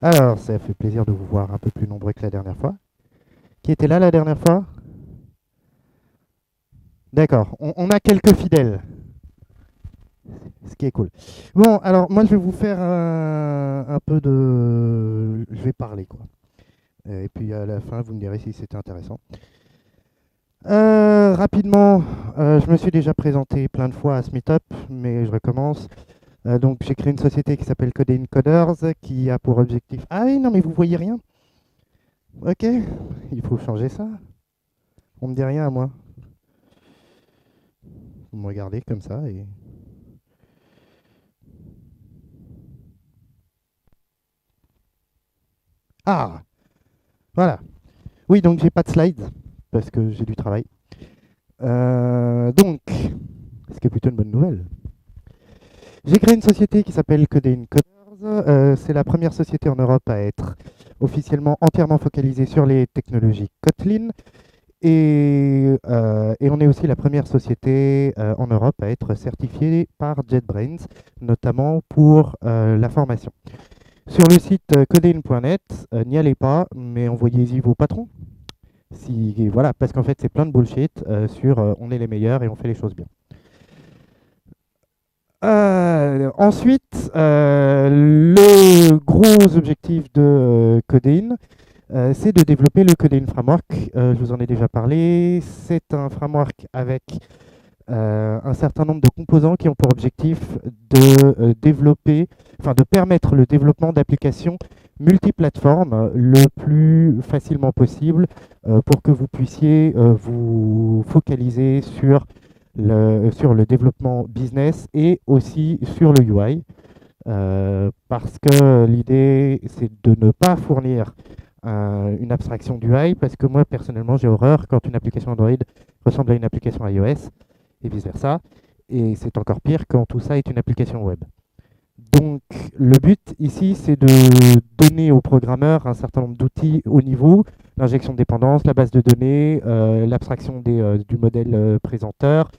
Alors, ça fait plaisir de vous voir un peu plus nombreux que la dernière fois. Qui était là la dernière fois? D'accord, on a quelques fidèles, ce qui est cool. Bon, alors moi je vais vous faire un peu de... Je vais parler quoi. Et puis à la fin, vous me direz si c'était intéressant. Rapidement, je me suis déjà présenté plein de fois à ce meetup, mais je recommence. Donc j'ai créé une société qui s'appelle Codeine Coders, qui a pour objectif... Ah oui, non mais vous voyez rien? Ok, il faut changer ça. On me dit rien à moi. Vous me regardez comme ça et... Ah, voilà. Oui, donc j'ai pas de slides parce que j'ai du travail. Donc, ce qui est plutôt une bonne nouvelle. J'ai créé une société qui s'appelle Codeine Coders. C'est la première société en Europe à être officiellement entièrement focalisée sur les technologies Kotlin. Et on est aussi la première société en Europe à être certifiée par JetBrains, notamment pour la formation. Sur le site codeine.net, n'y allez pas, mais envoyez-y vos patrons. Si, voilà, parce qu'en fait, c'est plein de bullshit sur on est les meilleurs et on fait les choses bien. Ensuite, le gros objectif de Codeine, c'est de développer le Codeine Framework. Je vous en ai déjà parlé. C'est un framework avec un certain nombre de composants qui ont pour objectif de développer, enfin de permettre le développement d'applications multiplateformes le plus facilement possible pour que vous puissiez vous focaliser sur le développement business et aussi sur le UI. Parce que l'idée, c'est de ne pas fournir une abstraction d'UI, parce que moi, personnellement, j'ai horreur quand une application Android ressemble à une application iOS et vice-versa. Et c'est encore pire quand tout ça est une application web. Donc, le but ici, c'est de donner aux programmeurs un certain nombre d'outils au niveau, l'injection de dépendance, la base de données, l'abstraction du modèle présenteur,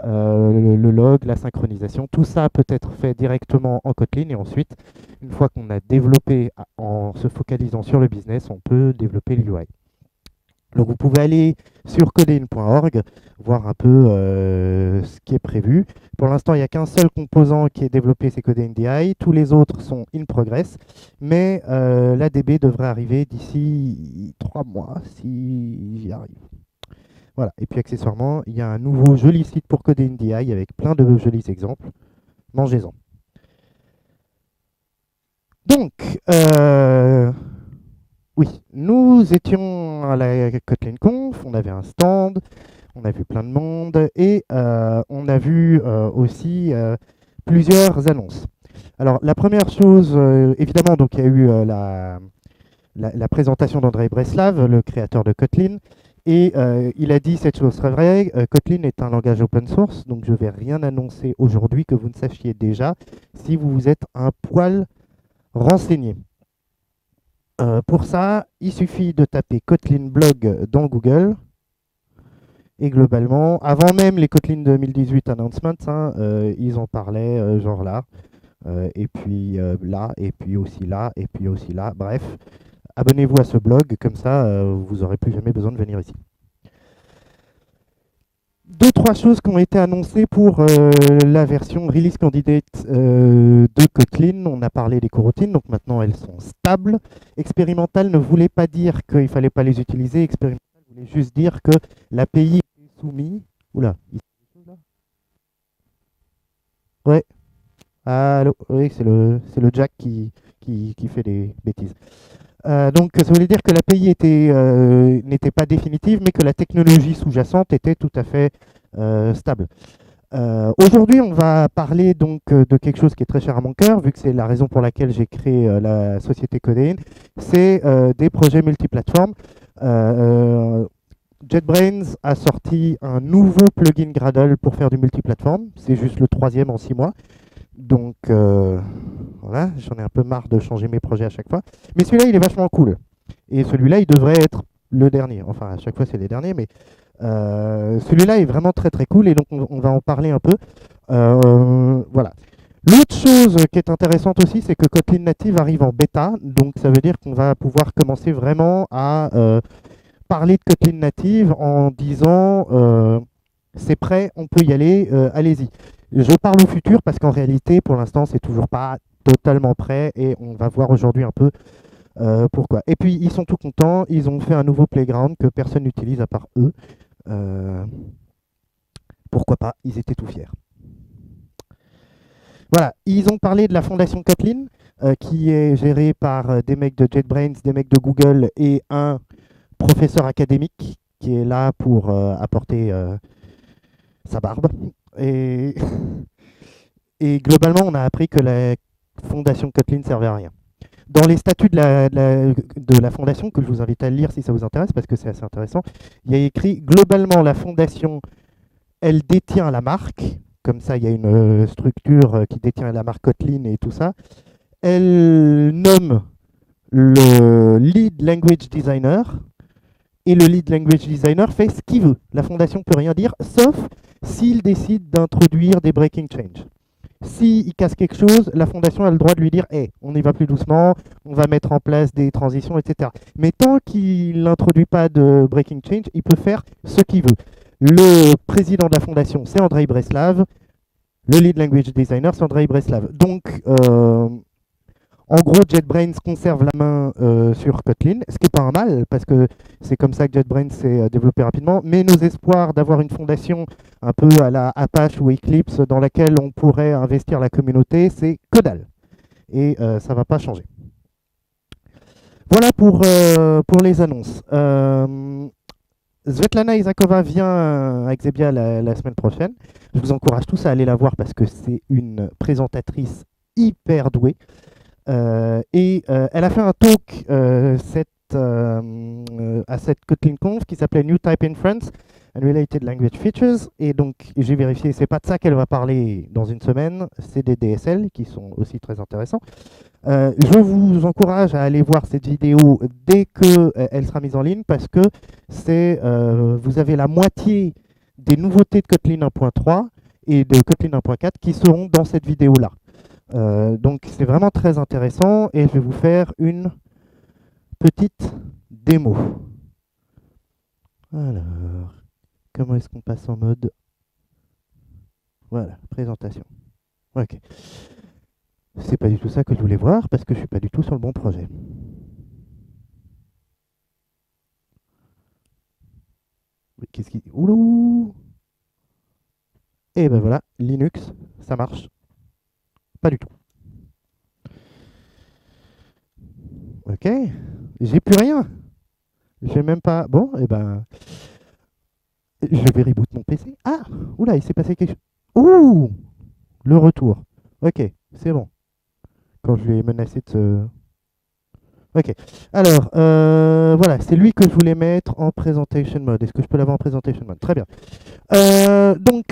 le log, la synchronisation. Tout ça peut être fait directement en Kotlin et ensuite, une fois qu'on a développé en se focalisant sur le business, on peut développer l'UI. Donc vous pouvez aller sur codeine.org, voir un peu ce qui est prévu. Pour l'instant, il n'y a qu'un seul composant qui est développé, c'est Codeine DI. Tous les autres sont in progress, mais l'ADB devrait arriver d'ici 3 mois, si j'y arrive. Voilà. Et puis accessoirement, il y a un nouveau joli site pour Codeine DI avec plein de jolis exemples. Mangez-en. Donc, oui, nous étions à la Kotlin Conf, on avait un stand, on a vu plein de monde et on a vu aussi plusieurs annonces. Alors la première chose, évidemment, donc il y a eu la présentation d'Andrei Breslav, le créateur de Kotlin, et il a dit cette chose très vraie, Kotlin est un langage open source, donc je ne vais rien annoncer aujourd'hui que vous ne sachiez déjà si vous vous êtes un poil renseigné. Pour ça, il suffit de taper Kotlin blog dans Google. Et globalement, avant même les Kotlin 2018 announcements, hein, ils en parlaient genre là, et puis là, et puis aussi là, et puis aussi là. Bref, abonnez-vous à ce blog, comme ça, vous n'aurez plus jamais besoin de venir ici. Deux, trois choses qui ont été annoncées pour la version release candidate de Kotlin. On a parlé des coroutines, donc maintenant elles sont stables. Expérimental ne voulait pas dire qu'il ne fallait pas les utiliser. Expérimental voulait juste dire que l'API est soumise. Oula, il y a quelque chose là. Ouais, allô, oui, c'est le Jack qui fait des bêtises. Donc ça voulait dire que l'API n'était pas définitive, mais que la technologie sous-jacente était tout à fait stable. Aujourd'hui, on va parler donc de quelque chose qui est très cher à mon cœur, vu que c'est la raison pour laquelle j'ai créé la société Codeine. C'est des projets multiplateformes. JetBrains a sorti un nouveau plugin Gradle pour faire du multiplateforme. C'est juste le troisième en 6 mois. Donc voilà, j'en ai un peu marre de changer mes projets à chaque fois. Mais celui-là, il est vachement cool. Et celui-là, il devrait être le dernier. Enfin, à chaque fois, c'est les derniers, mais celui-là est vraiment très très cool et donc on va en parler un peu. Voilà. L'autre chose qui est intéressante aussi, c'est que Kotlin Native arrive en bêta, donc ça veut dire qu'on va pouvoir commencer vraiment à parler de Kotlin Native en disant c'est prêt, on peut y aller, allez-y. Je parle au futur parce qu'en réalité, pour l'instant, c'est toujours pas totalement prêt et on va voir aujourd'hui un peu pourquoi. Et puis, ils sont tout contents, ils ont fait un nouveau playground que personne n'utilise à part eux. Euh, pourquoi pas, ils étaient tout fiers. Voilà, ils ont parlé de la fondation Kotlin, qui est gérée par des mecs de JetBrains, des mecs de Google et un professeur académique qui est là pour apporter sa barbe. Et, et globalement, on a appris que la fondation Kotlin ne servait à rien. Dans les statuts de la fondation, que je vous invite à lire si ça vous intéresse, parce que c'est assez intéressant, il y a écrit globalement la fondation, elle détient la marque, comme ça il y a une structure qui détient la marque Kotlin et tout ça. Elle nomme le lead language designer, et le lead language designer fait ce qu'il veut. La fondation ne peut rien dire, sauf s'il décide d'introduire des breaking change. S'il casse quelque chose, la fondation a le droit de lui dire hey, on y va plus doucement, on va mettre en place des transitions, etc. Mais tant qu'il n'introduit pas de breaking change, il peut faire ce qu'il veut. Le président de la fondation, c'est Andrei Breslav. Le lead language designer, c'est Andrei Breslav. Donc, en gros, JetBrains conserve la main sur Kotlin, ce qui n'est pas un mal, parce que c'est comme ça que JetBrains s'est développé rapidement. Mais nos espoirs d'avoir une fondation un peu à la Apache ou Eclipse dans laquelle on pourrait investir la communauté, c'est que dalle. Et ça ne va pas changer. Voilà pour les annonces. Svetlana Isakova vient à Xebia la semaine prochaine. Je vous encourage tous à aller la voir parce que c'est une présentatrice hyper douée. Elle a fait un talk à cette Kotlin Conf qui s'appelait New Type Inference and Related Language Features. Et donc, j'ai vérifié, c'est pas de ça qu'elle va parler dans une semaine, c'est des DSL qui sont aussi très intéressants. Je vous encourage à aller voir cette vidéo dès qu'elle sera mise en ligne parce que vous avez la moitié des nouveautés de Kotlin 1.3 et de Kotlin 1.4 qui seront dans cette vidéo-là. Donc c'est vraiment très intéressant et je vais vous faire une petite démo. Alors, comment est-ce qu'on passe en mode? Voilà, présentation. Ok. C'est pas du tout ça que je voulais voir parce que je suis pas du tout sur le bon projet. Qu'est-ce qui... Oulou! Et ben voilà, Linux, ça marche. Pas du tout. Ok, j'ai plus rien. J'ai même pas... Bon, et ben... Je vais reboot mon PC. Ah! Oula, il s'est passé quelque chose. Ouh! Le retour. Ok, c'est bon. Quand je lui ai menacé de se... Ok. Alors, voilà, c'est lui que je voulais mettre en presentation mode. Est-ce que je peux l'avoir en presentation mode? Très bien. Donc,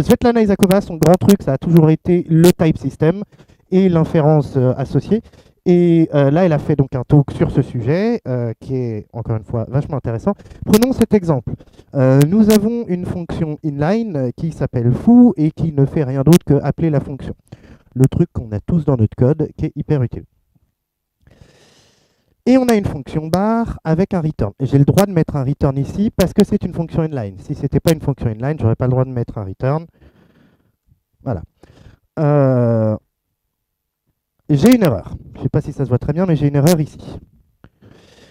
Svetlana Isakova, son grand truc, ça a toujours été le type system et l'inférence associée. Et là, elle a fait donc un talk sur ce sujet, qui est, encore une fois, vachement intéressant. Prenons cet exemple. Nous avons une fonction inline qui s'appelle foo et qui ne fait rien d'autre que appeler la fonction. Le truc qu'on a tous dans notre code, qui est hyper utile. Et on a une fonction bar avec un return. J'ai le droit de mettre un return ici parce que c'est une fonction inline. Si ce n'était pas une fonction inline, je n'aurais pas le droit de mettre un return. Voilà. J'ai une erreur. Je ne sais pas si ça se voit très bien, mais j'ai une erreur ici.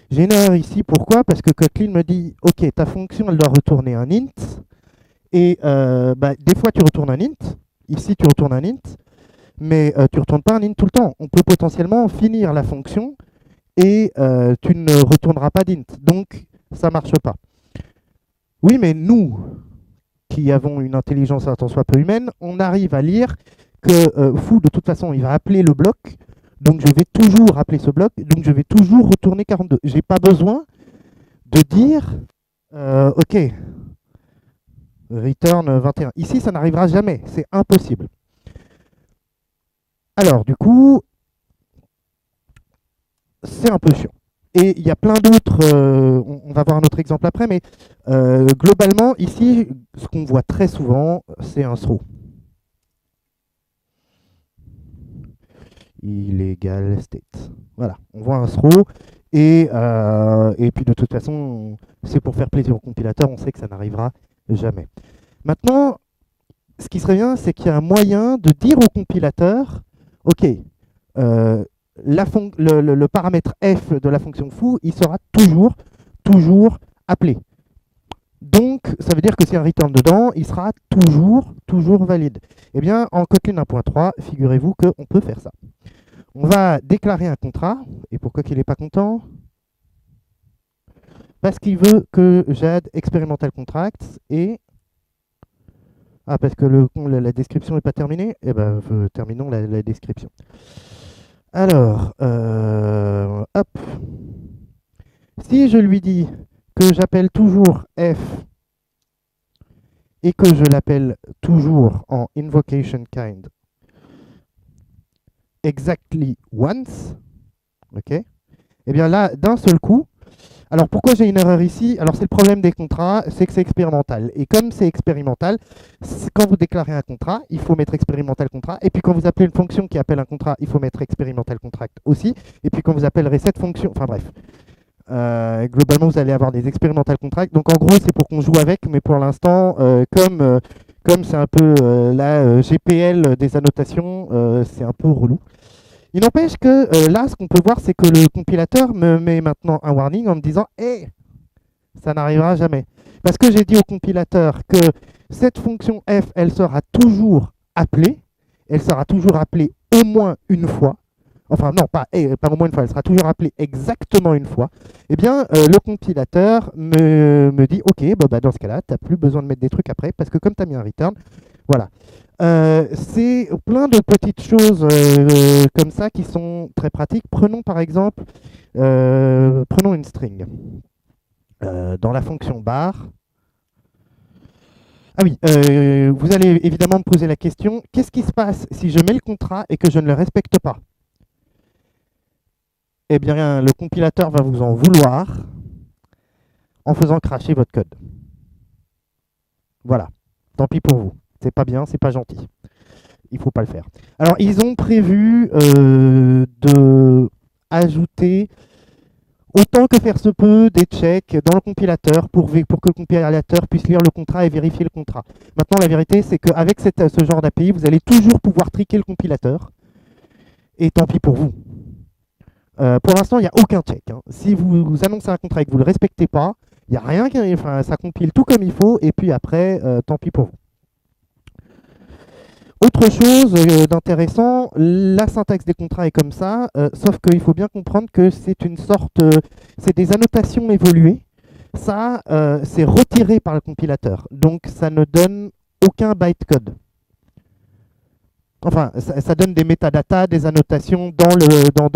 J'ai une erreur ici, pourquoi? Parce que Kotlin me dit, ok, ta fonction, elle doit retourner un int. Et des fois, tu retournes un int. Ici, tu retournes un int. Mais tu ne retournes pas un int tout le temps. On peut potentiellement finir la fonction et tu ne retourneras pas d'int. Donc, ça ne marche pas. Oui, mais nous, qui avons une intelligence un tant soit peu humaine, on arrive à lire que foo, de toute façon, il va appeler le bloc. Donc, je vais toujours appeler ce bloc. Donc, je vais toujours retourner 42. Je n'ai pas besoin de dire, OK, return 21. Ici, ça n'arrivera jamais. C'est impossible. Alors, du coup, c'est un peu chiant. Et il y a plein d'autres, on va voir un autre exemple après, mais globalement, ici, ce qu'on voit très souvent, c'est un throw. il égale state. Voilà, on voit un throw. Et puis de toute façon, c'est pour faire plaisir au compilateur, on sait que ça n'arrivera jamais. Maintenant, ce qui serait bien, c'est qu'il y a un moyen de dire au compilateur, OK, le paramètre f de la fonction foo, il sera toujours appelé. Donc, ça veut dire que s'il y a un return dedans, il sera toujours valide. Eh bien, en Kotlin 1.3, figurez-vous qu'on peut faire ça. On va déclarer un contrat. Et pourquoi qu'il n'est pas content? Parce qu'il veut que j'add experimental contracts et... Ah, parce que la description n'est pas terminée? Eh bien, terminons la description. Alors, hop. Si je lui dis que j'appelle toujours f et que je l'appelle toujours en invocation kind exactly once, ok? Eh bien là, d'un seul coup, alors pourquoi j'ai une erreur ici? Alors c'est le problème des contrats, c'est que c'est expérimental. Et comme c'est expérimental, quand vous déclarez un contrat, il faut mettre expérimental contrat. Et puis quand vous appelez une fonction qui appelle un contrat, il faut mettre expérimental contract aussi. Et puis quand vous appellerez cette fonction, enfin bref. Globalement, vous allez avoir des expérimental contracts. Donc en gros, c'est pour qu'on joue avec, mais pour l'instant, comme c'est un peu la GPL des annotations, c'est un peu relou. Il n'empêche que là, ce qu'on peut voir, c'est que le compilateur me met maintenant un warning en me disant hey, ça n'arrivera jamais. Parce que j'ai dit au compilateur que cette fonction f, elle sera toujours appelée. Elle sera toujours appelée au moins une fois. Enfin, non, pas au moins une fois, elle sera toujours appelée exactement une fois. Eh bien, le compilateur me dit ok, bah, dans ce cas-là, tu n'as plus besoin de mettre des trucs après, parce que comme tu as mis un return, voilà. C'est plein de petites choses comme ça qui sont très pratiques. Prenons par exemple, prenons une string. Dans la fonction bar. Ah oui, vous allez évidemment me poser la question, qu'est-ce qui se passe si je mets le contrat et que je ne le respecte pas? Eh bien, le compilateur va vous en vouloir en faisant cracher votre code. Voilà, tant pis pour vous. C'est pas bien, c'est pas gentil. Il faut pas le faire. Alors, ils ont prévu de ajouter autant que faire se peut des checks dans le compilateur pour que le compilateur puisse lire le contrat et vérifier le contrat. Maintenant, la vérité, c'est qu'avec ce genre d'API, vous allez toujours pouvoir triquer le compilateur. Et tant pis pour vous. Pour l'instant, il n'y a aucun check. Hein. Si vous annoncez un contrat et que vous ne le respectez pas, il n'y a rien qui... Enfin, ça compile tout comme il faut, et puis après, tant pis pour vous. Autre chose d'intéressant, la syntaxe des contrats est comme ça, sauf qu'il faut bien comprendre que c'est une sorte... c'est des annotations évoluées. Ça, c'est retiré par le compilateur. Donc, ça ne donne aucun bytecode. Enfin, ça donne des métadatas, des annotations dans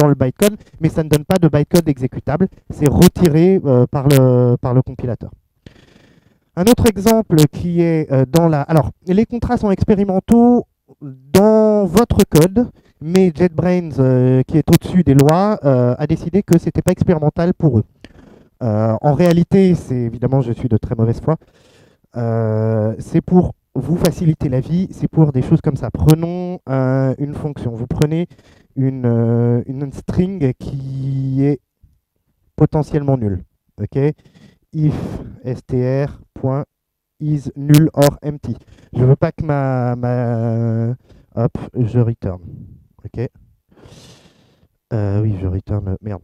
le bytecode, mais ça ne donne pas de bytecode exécutable. C'est retiré par le compilateur. Un autre exemple qui est dans la... Alors, les contrats sont expérimentaux dans votre code, mais JetBrains, qui est au-dessus des lois, a décidé que ce n'était pas expérimental pour eux. En réalité, c'est évidemment, je suis de très mauvaise foi, c'est pour vous faciliter la vie, c'est pour des choses comme ça. Prenons une fonction. Vous prenez une string qui est potentiellement nulle. Okay, if str.is null or empty. Je veux pas que hop, je return. Ok. Oui, je return. Merde.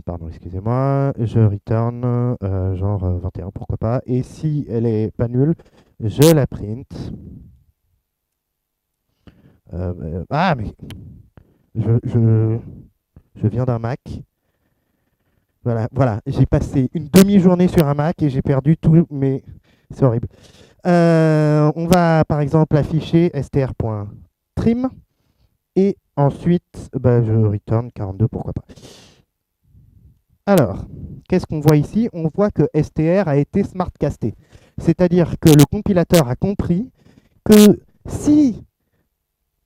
Pardon, excusez-moi. Je return genre 21, pourquoi pas. Et si elle est pas nulle, je la print. Ah, mais je viens d'un Mac. Voilà. J'ai passé une demi-journée sur un Mac et j'ai perdu tout, mais c'est horrible. On va par exemple afficher str.trim et ensuite je return 42, pourquoi pas. Alors, qu'est-ce qu'on voit ici? On voit que str a été smartcasté. C'est-à-dire que le compilateur a compris que si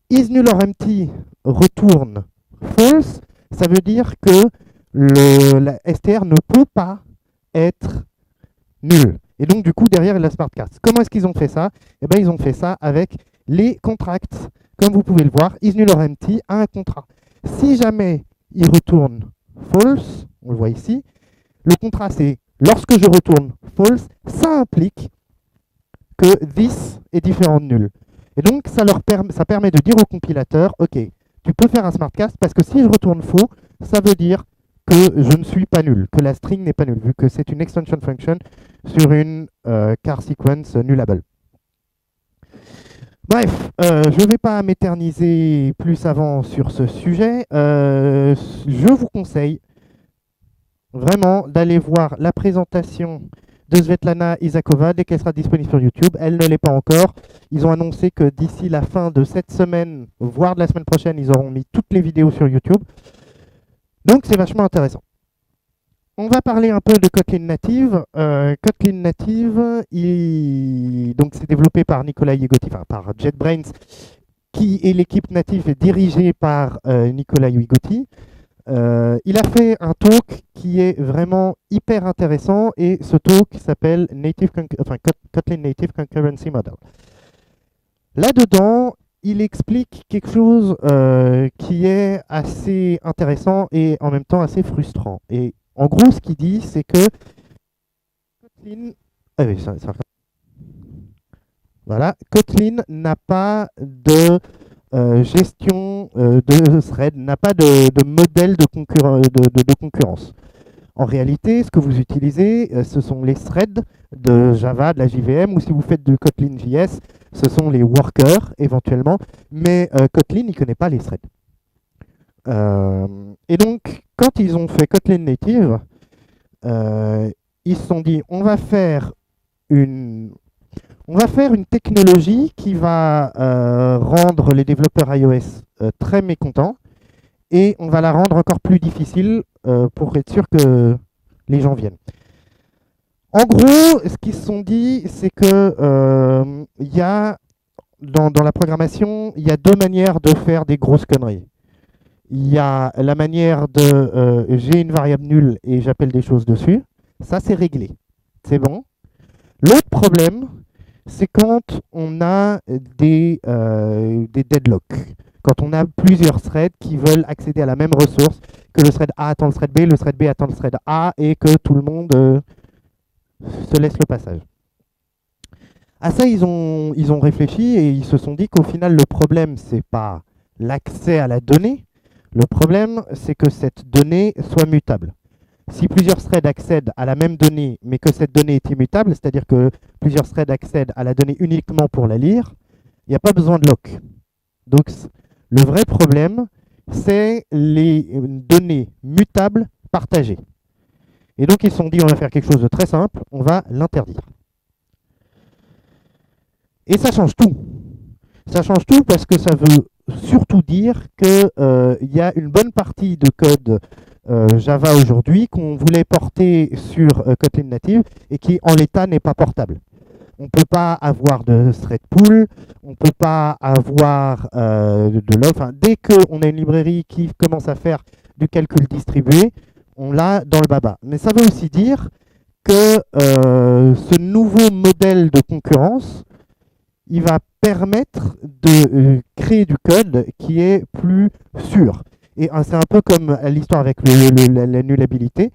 isNullOrEmpty retourne false, ça veut dire que la str ne peut pas être nulle. Et donc, du coup, derrière, il y a la smartcast. Comment est-ce qu'ils ont fait ça? Eh bien, ils ont fait ça avec les contracts. comme vous pouvez le voir, isNull or empty a un contrat. Si jamais il retourne false, on le voit ici, le contrat c'est lorsque je retourne false, ça implique que this est différent de nul. Et donc ça permet de dire au compilateur, ok, tu peux faire un smartcast parce que si je retourne faux, ça veut dire que je ne suis pas nul, que la string n'est pas nulle, vu que c'est une extension function sur une car sequence nullable. Bref, je ne vais pas m'éterniser plus avant sur ce sujet. Je vous conseille vraiment d'aller voir la présentation de Svetlana Isakova dès qu'elle sera disponible sur YouTube. Elle ne l'est pas encore. Ils ont annoncé que d'ici la fin de cette semaine, voire de la semaine prochaine, ils auront mis toutes les vidéos sur YouTube. Donc c'est vachement intéressant. On va parler un peu de Kotlin Native. Kotlin Native, donc c'est développé par Nicolas Yegoti, enfin par JetBrains, qui est l'équipe native dirigée par Nicolas Yegoti. Il a fait un talk qui est vraiment hyper intéressant et ce talk s'appelle Kotlin Native Concurrency Model. Là-dedans, il explique quelque chose qui est assez intéressant et en même temps assez frustrant. Et en gros, ce qu'il dit, c'est que Kotlin, voilà, Kotlin n'a pas de gestion de thread, n'a pas de modèle de concurrence. En réalité, ce que vous utilisez, ce sont les threads de Java, de la JVM, ou si vous faites du Kotlin JS, ce sont les workers éventuellement, mais Kotlin, il ne connaît pas les threads. Et donc, quand ils ont fait Kotlin Native, ils se sont dit, on va faire une technologie qui va rendre les développeurs iOS très mécontents et on va la rendre encore plus difficile pour être sûr que les gens viennent. En gros, ce qu'ils se sont dit, c'est que y a, dans la programmation, il y a deux manières de faire des grosses conneries. Il y a la manière de j'ai une variable nulle et j'appelle des choses dessus. Ça, c'est réglé. C'est bon. L'autre problème, c'est quand on a des deadlocks. Quand on a plusieurs threads qui veulent accéder à la même ressource, que le thread A attend le thread B, le thread B attend le thread A, et que tout le monde se laisse le passage. À ça, ils ont réfléchi et ils se sont dit qu'au final, le problème, c'est pas l'accès à la donnée. Le problème, c'est que cette donnée soit mutable. Si plusieurs threads accèdent à la même donnée, mais que cette donnée est immutable, c'est-à-dire que plusieurs threads accèdent à la donnée uniquement pour la lire, il n'y a pas besoin de lock. Donc, le vrai problème, c'est les données mutables partagées. Et donc, ils se sont dit, on va faire quelque chose de très simple, on va l'interdire. Et ça change tout. Ça change tout parce que ça veut surtout dire qu'il y a une bonne partie de code Java aujourd'hui qu'on voulait porter sur Kotlin Native et qui en l'état n'est pas portable. On ne peut pas avoir de thread pool, on ne peut pas avoir de log. Enfin, dès qu'on a une librairie qui commence à faire du calcul distribué, on l'a dans le baba. Mais ça veut aussi dire que ce nouveau modèle de concurrence, il va permettre de créer du code qui est plus sûr. Et c'est un peu comme l'histoire avec la nullabilité.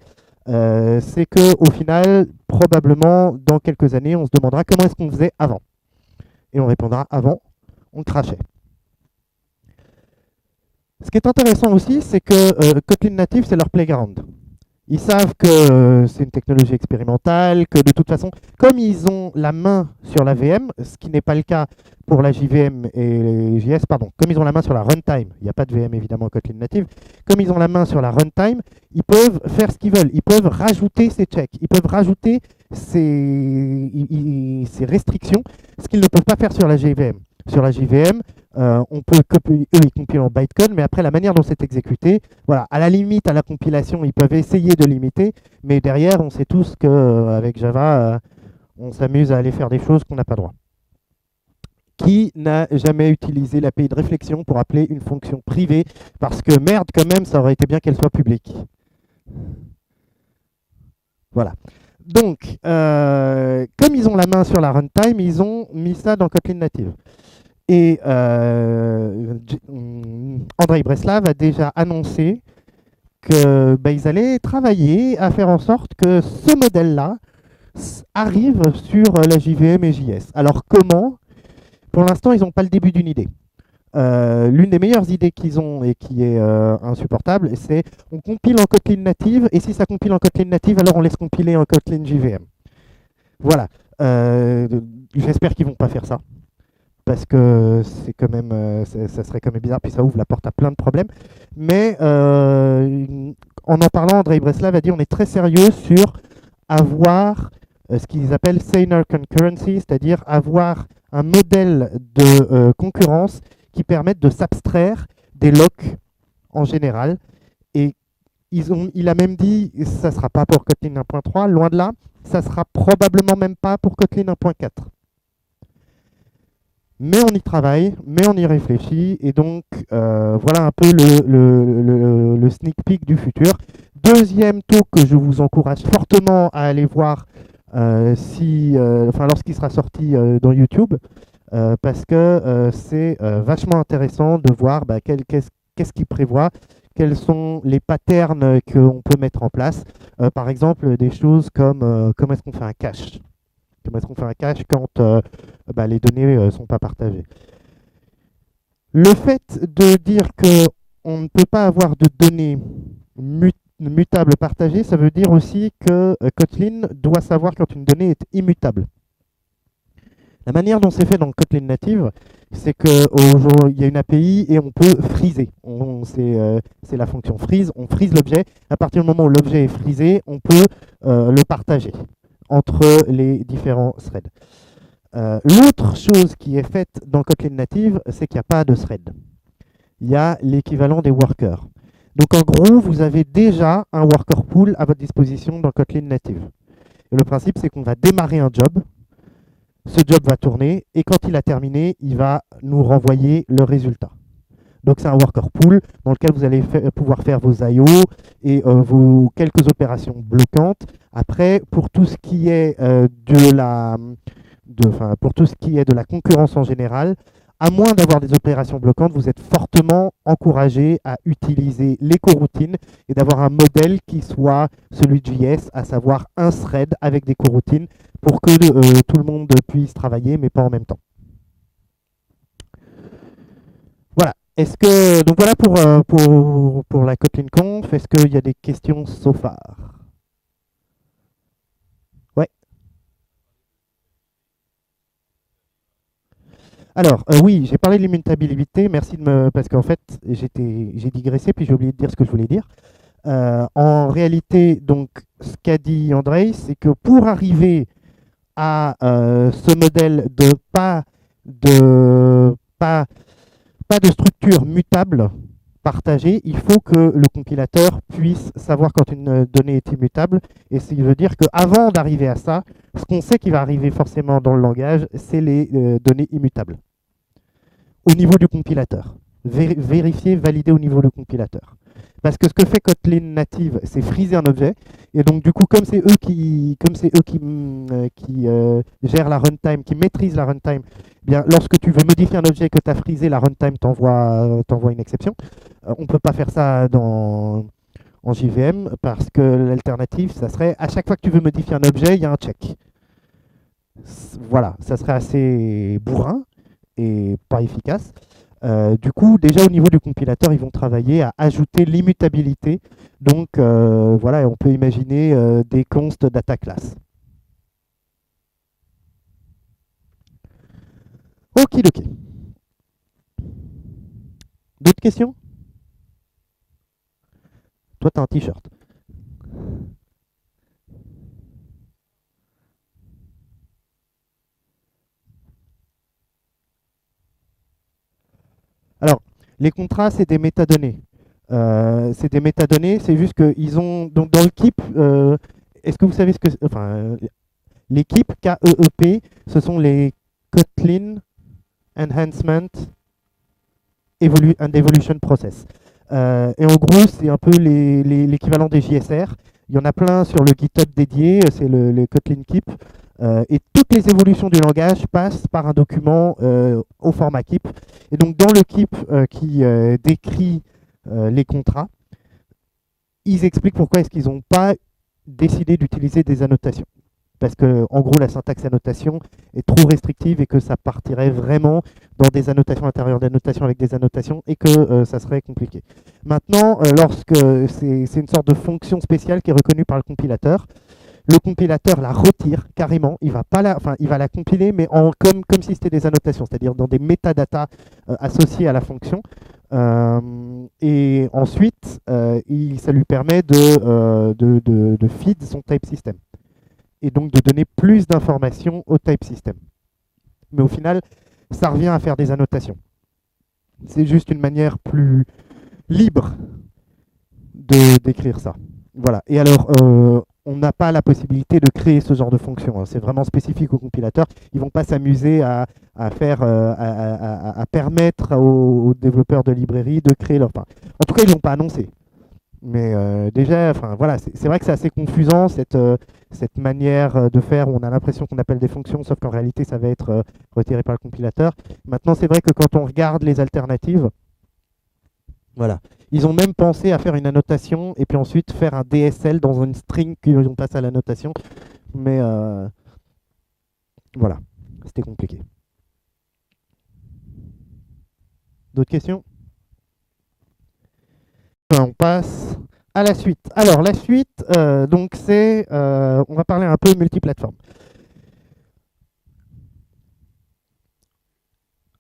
C'est qu'au final, probablement, dans quelques années, on se demandera comment est-ce qu'on faisait avant. Et on répondra avant, on crachait. Ce qui est intéressant aussi, c'est que Kotlin Native, c'est leur playground. Ils savent que c'est une technologie expérimentale, que de toute façon, comme ils ont la main sur la VM, ce qui n'est pas le cas pour la JVM et les JS, pardon, comme ils ont la main sur la runtime, il n'y a pas de VM évidemment Kotlin Native, comme ils ont la main sur la runtime, ils peuvent faire ce qu'ils veulent, ils peuvent rajouter ces checks, ils peuvent rajouter ces restrictions, ce qu'ils ne peuvent pas faire sur la JVM. Sur la JVM, on peut copier, eux ils compilent en bytecode, mais après la manière dont c'est exécuté, voilà, à la limite à la compilation ils peuvent essayer de limiter, mais derrière on sait tous qu'avec Java on s'amuse à aller faire des choses qu'on n'a pas droit. Qui n'a jamais utilisé l'API de réflexion pour appeler une fonction privée, parce que merde quand même ça aurait été bien qu'elle soit publique. Voilà. Donc, comme ils ont la main sur la runtime, ils ont mis ça dans Kotlin Native. Et Andrei Breslav a déjà annoncé que ils allaient travailler à faire en sorte que ce modèle-là arrive sur la JVM et JS. Alors comment? Pour l'instant, ils n'ont pas le début d'une idée. L'une des meilleures idées qu'ils ont et qui est insupportable, c'est on compile en Kotlin native et si ça compile en Kotlin native, alors on laisse compiler en Kotlin JVM. Voilà. J'espère qu'ils vont pas faire ça parce que c'est quand même, ça serait quand même bizarre puis ça ouvre la porte à plein de problèmes. Mais en parlant, Andrei Breslav a dit on est très sérieux sur avoir ce qu'ils appellent Saner Concurrency, c'est-à-dire avoir un modèle de concurrence qui permette de s'abstraire des locks en général. Et il a même dit, ça ne sera pas pour Kotlin 1.3, loin de là, ça sera probablement même pas pour Kotlin 1.4. Mais on y travaille, mais on y réfléchit, et donc voilà un peu le sneak peek du futur. Deuxième talk que je vous encourage fortement à aller voir lorsqu'il sera sorti dans YouTube, parce que c'est vachement intéressant de voir qu'est-ce qu'il prévoit, quels sont les patterns qu'on peut mettre en place. Par exemple, des choses comme comment est-ce qu'on fait un cache. Comment est-ce qu'on fait un cache quand les données ne sont pas partagées. Le fait de dire qu'on ne peut pas avoir de données mutables partagées, ça veut dire aussi que Kotlin doit savoir quand une donnée est immutable. La manière dont c'est fait dans Kotlin native, c'est qu'il y a une API et on peut freezer. C'est la fonction freeze, on freeze l'objet. À partir du moment où l'objet est freezé, on peut le partager entre les différents threads. L'autre chose qui est faite dans Kotlin native, c'est qu'il n'y a pas de thread. Il y a l'équivalent des workers. Donc en gros, vous avez déjà un worker pool à votre disposition dans Kotlin native. Et le principe, c'est qu'on va démarrer un job. Ce job va tourner et quand il a terminé, il va nous renvoyer le résultat. Donc c'est un worker pool dans lequel vous allez pouvoir faire vos I/O et vos quelques opérations bloquantes. Après, pour tout ce qui est de la concurrence en général, à moins d'avoir des opérations bloquantes, vous êtes fortement encouragé à utiliser les coroutines et d'avoir un modèle qui soit celui de JS, à savoir un thread avec des coroutines pour que tout le monde puisse travailler, mais pas en même temps. Voilà. Donc voilà pour la Kotlin Conf. Est-ce qu'il y a des questions so far? Ouais. Alors, oui, j'ai parlé de l'immutabilité. Merci parce qu'en fait, j'ai digressé, puis j'ai oublié de dire ce que je voulais dire. En réalité, donc, ce qu'a dit Andrei, c'est que pour arriver à ce modèle de pas de structure mutable partagée, il faut que le compilateur puisse savoir quand une donnée est immutable. Et ce qui veut dire qu'avant d'arriver à ça, ce qu'on sait qui va arriver forcément dans le langage, c'est les données immutables. Au niveau du compilateur. Vérifier, valider au niveau du compilateur. Parce que ce que fait Kotlin native, c'est freezer un objet. Et donc du coup, comme c'est eux qui gèrent la runtime, qui maîtrisent la runtime, bien, lorsque tu veux modifier un objet que tu as freezé, la runtime t'envoie une exception. On ne peut pas faire ça en JVM parce que l'alternative, ça serait à chaque fois que tu veux modifier un objet, il y a un check. Voilà, ça serait assez bourrin et pas efficace. Du coup, déjà au niveau du compilateur, ils vont travailler à ajouter l'immutabilité. Donc voilà, on peut imaginer des consts data class. Okidoki. D'autres questions? Toi, tu as un t-shirt. Alors, les contrats, c'est des métadonnées. C'est des métadonnées, c'est juste qu'ils ont. Donc, dans le KEEP, est-ce que vous savez ce que. Enfin, l'équipe KEEP, ce sont les Kotlin Enhancement and Evolution Process. Et en gros, c'est un peu l'équivalent des JSR. Il y en a plein sur le GitHub dédié, c'est le Kotlin Keep. Et toutes les évolutions du langage passent par un document au format KEEP. Et donc dans le KEEP qui décrit les contrats, ils expliquent pourquoi est-ce qu'ils n'ont pas décidé d'utiliser des annotations. Parce que, en gros, la syntaxe annotation est trop restrictive et que ça partirait vraiment dans des annotations intérieures d'annotations avec des annotations et que ça serait compliqué. Maintenant, lorsque c'est une sorte de fonction spéciale qui est reconnue par le compilateur la retire carrément, il va la compiler, mais comme si c'était des annotations, c'est-à-dire dans des métadatas associés à la fonction. Et ensuite, ça lui permet de feed son type system et donc de donner plus d'informations au type system. Mais au final, ça revient à faire des annotations. C'est juste une manière plus libre de d'écrire ça. Voilà. Et alors, on n'a pas la possibilité de créer ce genre de fonction. C'est vraiment spécifique aux compilateurs. Ils ne vont pas s'amuser à permettre aux développeurs de librairies de créer leur. En tout cas, ils ne l'ont pas annoncé. Mais déjà, voilà, c'est vrai que c'est assez confusant cette manière de faire où on a l'impression qu'on appelle des fonctions, sauf qu'en réalité, ça va être retiré par le compilateur. Maintenant, c'est vrai que quand on regarde les alternatives, voilà, ils ont même pensé à faire une annotation et puis ensuite faire un DSL dans une string qu'on passe à l'annotation. Mais voilà, c'était compliqué. D'autres questions? On passe à la suite. Alors, la suite, donc c'est, on va parler un peu multiplateforme.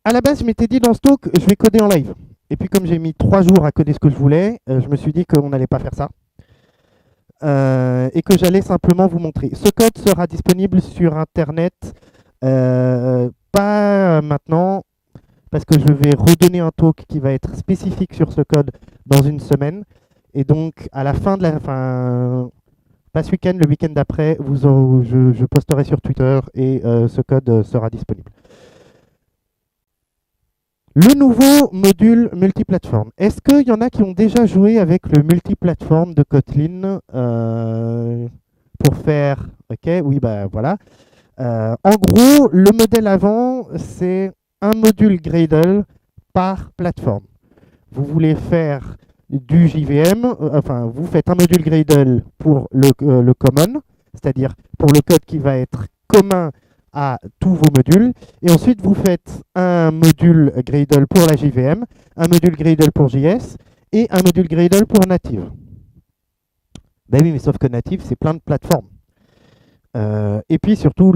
À la base, je m'étais dit dans ce talk, je vais coder en live. Et puis, comme j'ai mis 3 jours à coder ce que je voulais, je me suis dit qu'on n'allait pas faire ça. Et que j'allais simplement vous montrer. Ce code sera disponible sur Internet, pas maintenant, parce que je vais redonner un talk qui va être spécifique sur ce code dans une semaine. Et donc, à la fin de pas ce week-end, le week-end d'après, je posterai sur Twitter et ce code sera disponible. Le nouveau module multiplateforme. Est-ce qu'il y en a qui ont déjà joué avec le multiplateforme de Kotlin pour faire... Ok, oui, bah voilà. En gros, le modèle avant, c'est un module Gradle par plateforme. Vous voulez faire du JVM, vous faites un module Gradle pour le common, c'est-à-dire pour le code qui va être commun à tous vos modules, et ensuite vous faites un module Gradle pour la JVM, un module Gradle pour JS, et un module Gradle pour Native. Ben oui, mais sauf que Native, c'est plein de plateformes. Et puis surtout,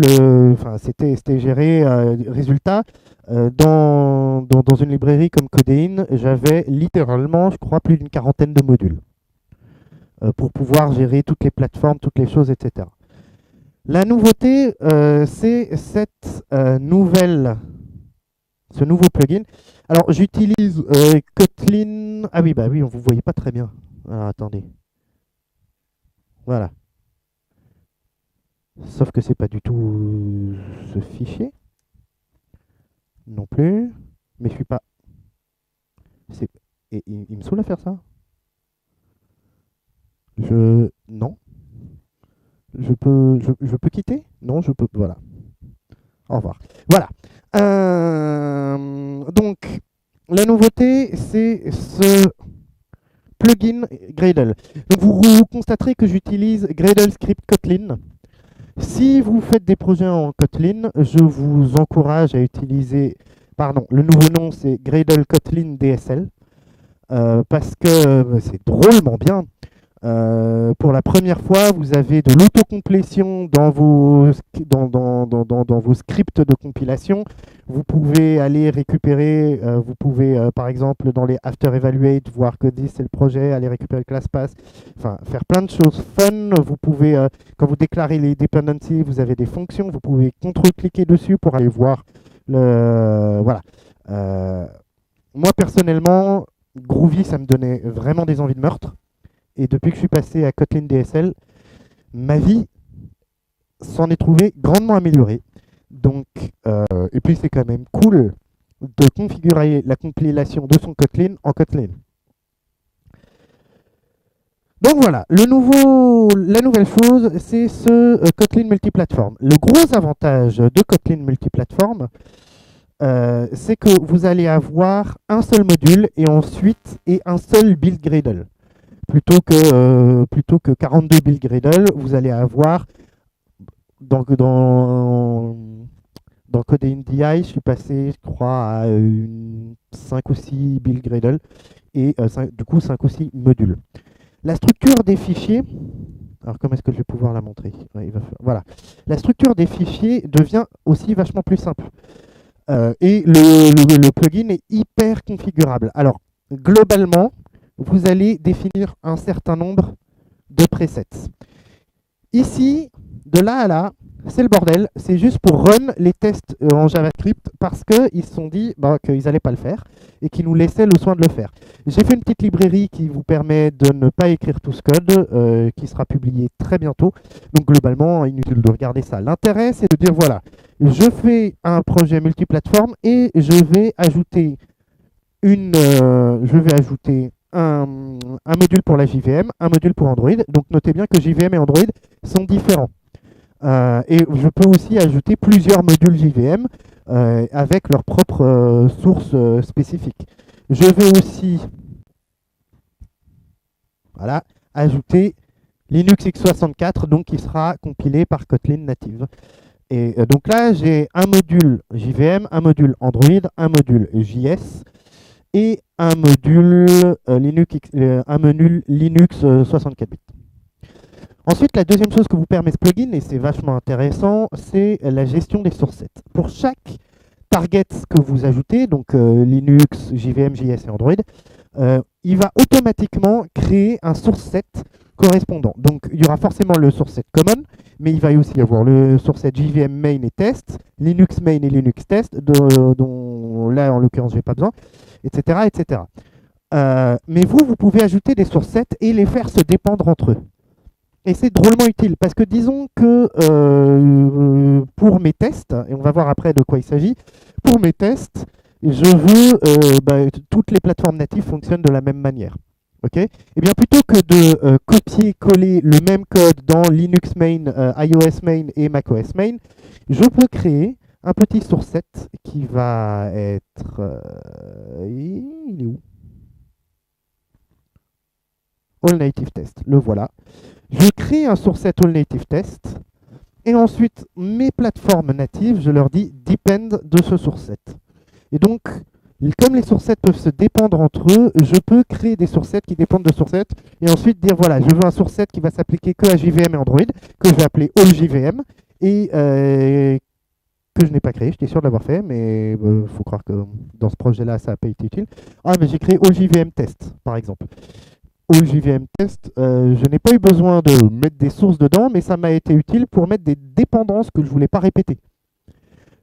c'était géré, résultat, dans une librairie comme Codeine, j'avais littéralement, je crois, plus d'une quarantaine de modules pour pouvoir gérer toutes les plateformes, toutes les choses, etc. La nouveauté, c'est ce nouveau plugin. Alors, j'utilise Kotlin. Ah oui, bah oui, on ne vous voyait pas très bien. Alors, attendez. Voilà. Sauf que c'est pas du tout ce fichier. Non plus. Mais je suis pas. Et il me saoule à faire ça. Non. Je peux quitter? Non, je peux. Voilà. Au revoir. Voilà. Donc, la nouveauté, c'est ce plugin Gradle. Donc, vous constaterez que j'utilise Gradle Script Kotlin. Si vous faites des projets en Kotlin, je vous encourage à utiliser, le nouveau nom c'est Gradle Kotlin DSL, parce que c'est drôlement bien. Pour la première fois, vous avez de l'autocomplétion dans vos scripts de compilation. Vous pouvez aller récupérer, vous pouvez par exemple dans les after evaluate voir que 10 c'est le projet, aller récupérer le class pass, faire plein de choses fun. Vous pouvez, quand vous déclarez les dependencies, vous avez des fonctions, vous pouvez contrôle-cliquer dessus pour aller voir le... Voilà. Moi personnellement, Groovy, ça me donnait vraiment des envies de meurtre. Et depuis que je suis passé à Kotlin DSL, ma vie s'en est trouvée grandement améliorée. Donc, et puis c'est quand même cool de configurer la compilation de son Kotlin en Kotlin. Donc voilà, la nouvelle chose, c'est ce Kotlin multiplateforme. Le gros avantage de Kotlin multiplateforme, c'est que vous allez avoir un seul module et un seul build Gradle. Plutôt que 42 build Gradle, vous allez avoir dans Kotlin DI, je suis passé, je crois, à 5 ou 6 build Gradle et du coup 5 ou 6 modules. La structure des fichiers, alors comment est-ce que je vais pouvoir la montrer? Ouais, voilà. La structure des fichiers devient aussi vachement plus simple. Et le plugin est hyper configurable. Alors, globalement, vous allez définir un certain nombre de presets. Ici, de là à là, c'est le bordel. C'est juste pour run les tests en JavaScript parce qu'ils se sont dit qu'ils n'allaient pas le faire et qu'ils nous laissaient le soin de le faire. J'ai fait une petite librairie qui vous permet de ne pas écrire tout ce code, qui sera publié très bientôt. Donc globalement, inutile de regarder ça. L'intérêt, c'est de dire voilà, je fais un projet multiplateforme et je vais ajouter un module pour la JVM, un module pour Android. Donc notez bien que JVM et Android sont différents. Et je peux aussi ajouter plusieurs modules JVM avec leurs propres sources spécifiques. Je vais aussi ajouter Linux x64, donc qui sera compilé par Kotlin native. Et donc là, j'ai un module JVM, un module Android, un module JS et un module Linux 64 bits. Ensuite, la deuxième chose que vous permet ce plugin, et c'est vachement intéressant, c'est la gestion des source sets. Pour chaque target que vous ajoutez, donc Linux, JVM, JS et Android, il va automatiquement créer un source set correspondant. Donc il y aura forcément le source set common, mais il va aussi y avoir le source set JVM main et test, Linux main et Linux test, dont là en l'occurrence j'ai pas besoin, etc. etc. Mais vous pouvez ajouter des source sets et les faire se dépendre entre eux. Et c'est drôlement utile parce que disons que pour mes tests, et on va voir après de quoi il s'agit, pour mes tests, je veux toutes les plateformes natives fonctionnent de la même manière. Okay, et bien plutôt que de copier-coller le même code dans Linux main, iOS main et macOS main, je peux créer un petit source set qui va être... il est où? All Native Test, le voilà. Je crée un source set All Native Test et ensuite mes plateformes natives, je leur dis depend de ce source set. Et donc, comme les source sets peuvent se dépendre entre eux, je peux créer des source sets qui dépendent de source set et ensuite dire voilà, je veux un source set qui va s'appliquer que à JVM et Android, que je vais appeler All JVM et que je n'ai pas créé, j'étais sûr de l'avoir fait, mais il faut croire que dans ce projet-là, ça n'a pas été utile. Ah, mais j'ai créé All JVM Test, par exemple. All JVM Test, je n'ai pas eu besoin de mettre des sources dedans, mais ça m'a été utile pour mettre des dépendances que je ne voulais pas répéter.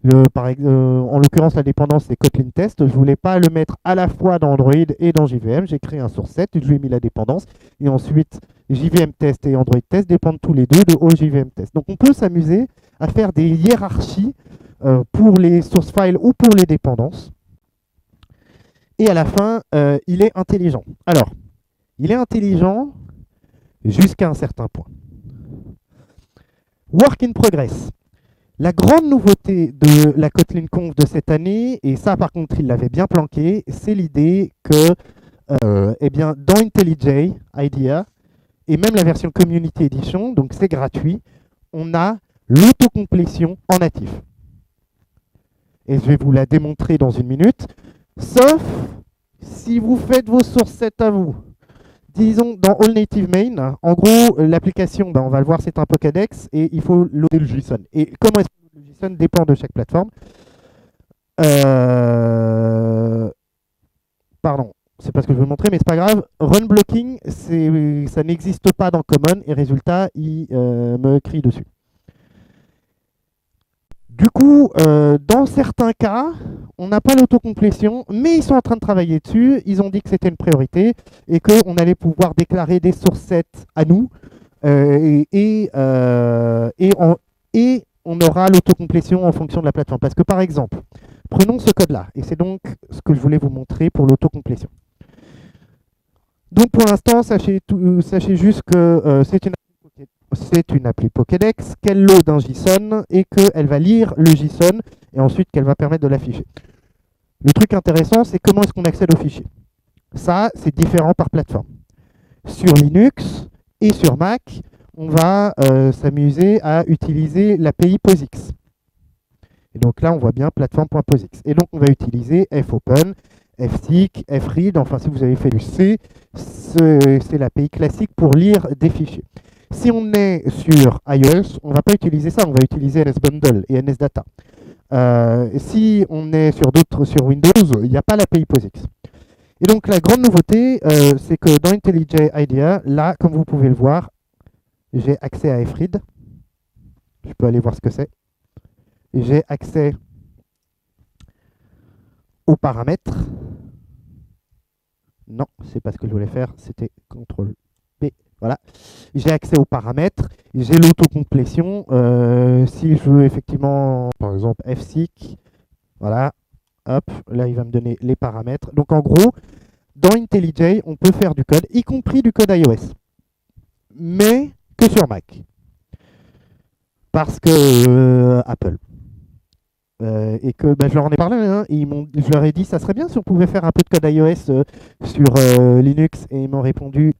En l'occurrence, la dépendance, c'est Kotlin Test. Je ne voulais pas le mettre à la fois dans Android et dans JVM. J'ai créé un source set, je lui ai mis la dépendance. Et ensuite, JVM Test et Android Test dépendent tous les deux de All JVM Test. Donc, on peut s'amuser à faire des hiérarchies pour les source files ou pour les dépendances. Et à la fin, il est intelligent. Alors, il est intelligent jusqu'à un certain point. Work in progress. La grande nouveauté de la Kotlin Conf de cette année, et ça par contre il l'avait bien planqué, c'est l'idée que dans IntelliJ IDEA, et même la version Community Edition, donc c'est gratuit, on a l'autocomplétion en natif. Et je vais vous la démontrer dans une minute, sauf si vous faites vos source sets à vous. Disons, dans All Native Main, en gros, l'application, on va le voir, c'est un Pokédex et il faut loader le JSON. Et comment est-ce que le JSON dépend de chaque plateforme. Pardon, c'est pas ce que je veux montrer, mais c'est pas grave. Run blocking, ça n'existe pas dans Common et résultat, il me crie dessus. Du coup, dans certains cas, on n'a pas l'autocomplétion, mais ils sont en train de travailler dessus. Ils ont dit que c'était une priorité et qu'on allait pouvoir déclarer des source sets à nous et on aura l'autocomplétion en fonction de la plateforme. Parce que par exemple, prenons ce code-là, et c'est donc ce que je voulais vous montrer pour l'autocomplétion. Donc pour l'instant, sachez juste que c'est une appli Pokédex, qu'elle load un JSON et qu'elle va lire le JSON et ensuite qu'elle va permettre de l'afficher. Le truc intéressant, c'est comment est-ce qu'on accède au fichier. Ça, c'est différent par plateforme. Sur Linux et sur Mac, on va s'amuser à utiliser l'API POSIX. Et donc là, on voit bien plateforme.posix. Et donc, on va utiliser fopen, fseek, fread. Enfin, si vous avez fait du C, c'est l'API classique pour lire des fichiers. Si on est sur iOS, on ne va pas utiliser ça. On va utiliser NSBundle et NSData. Si on est sur Windows, il n'y a pas l'API POSIX. Et donc, la grande nouveauté, c'est que dans IntelliJ IDEA, là, comme vous pouvez le voir, j'ai accès à fread. Je peux aller voir ce que c'est. J'ai accès aux paramètres. Non, c'est pas ce que je voulais faire, c'était CTRL P. Voilà. J'ai accès aux paramètres, j'ai l'autocomplétion. Si je veux effectivement, par exemple, fseek, voilà, hop, là il va me donner les paramètres. Donc en gros, dans IntelliJ, on peut faire du code, y compris du code iOS, mais que sur Mac. Parce que Apple. Et que je leur en ai parlé, hein, je leur ai dit ça serait bien si on pouvait faire un peu de code iOS sur Linux, et ils m'ont répondu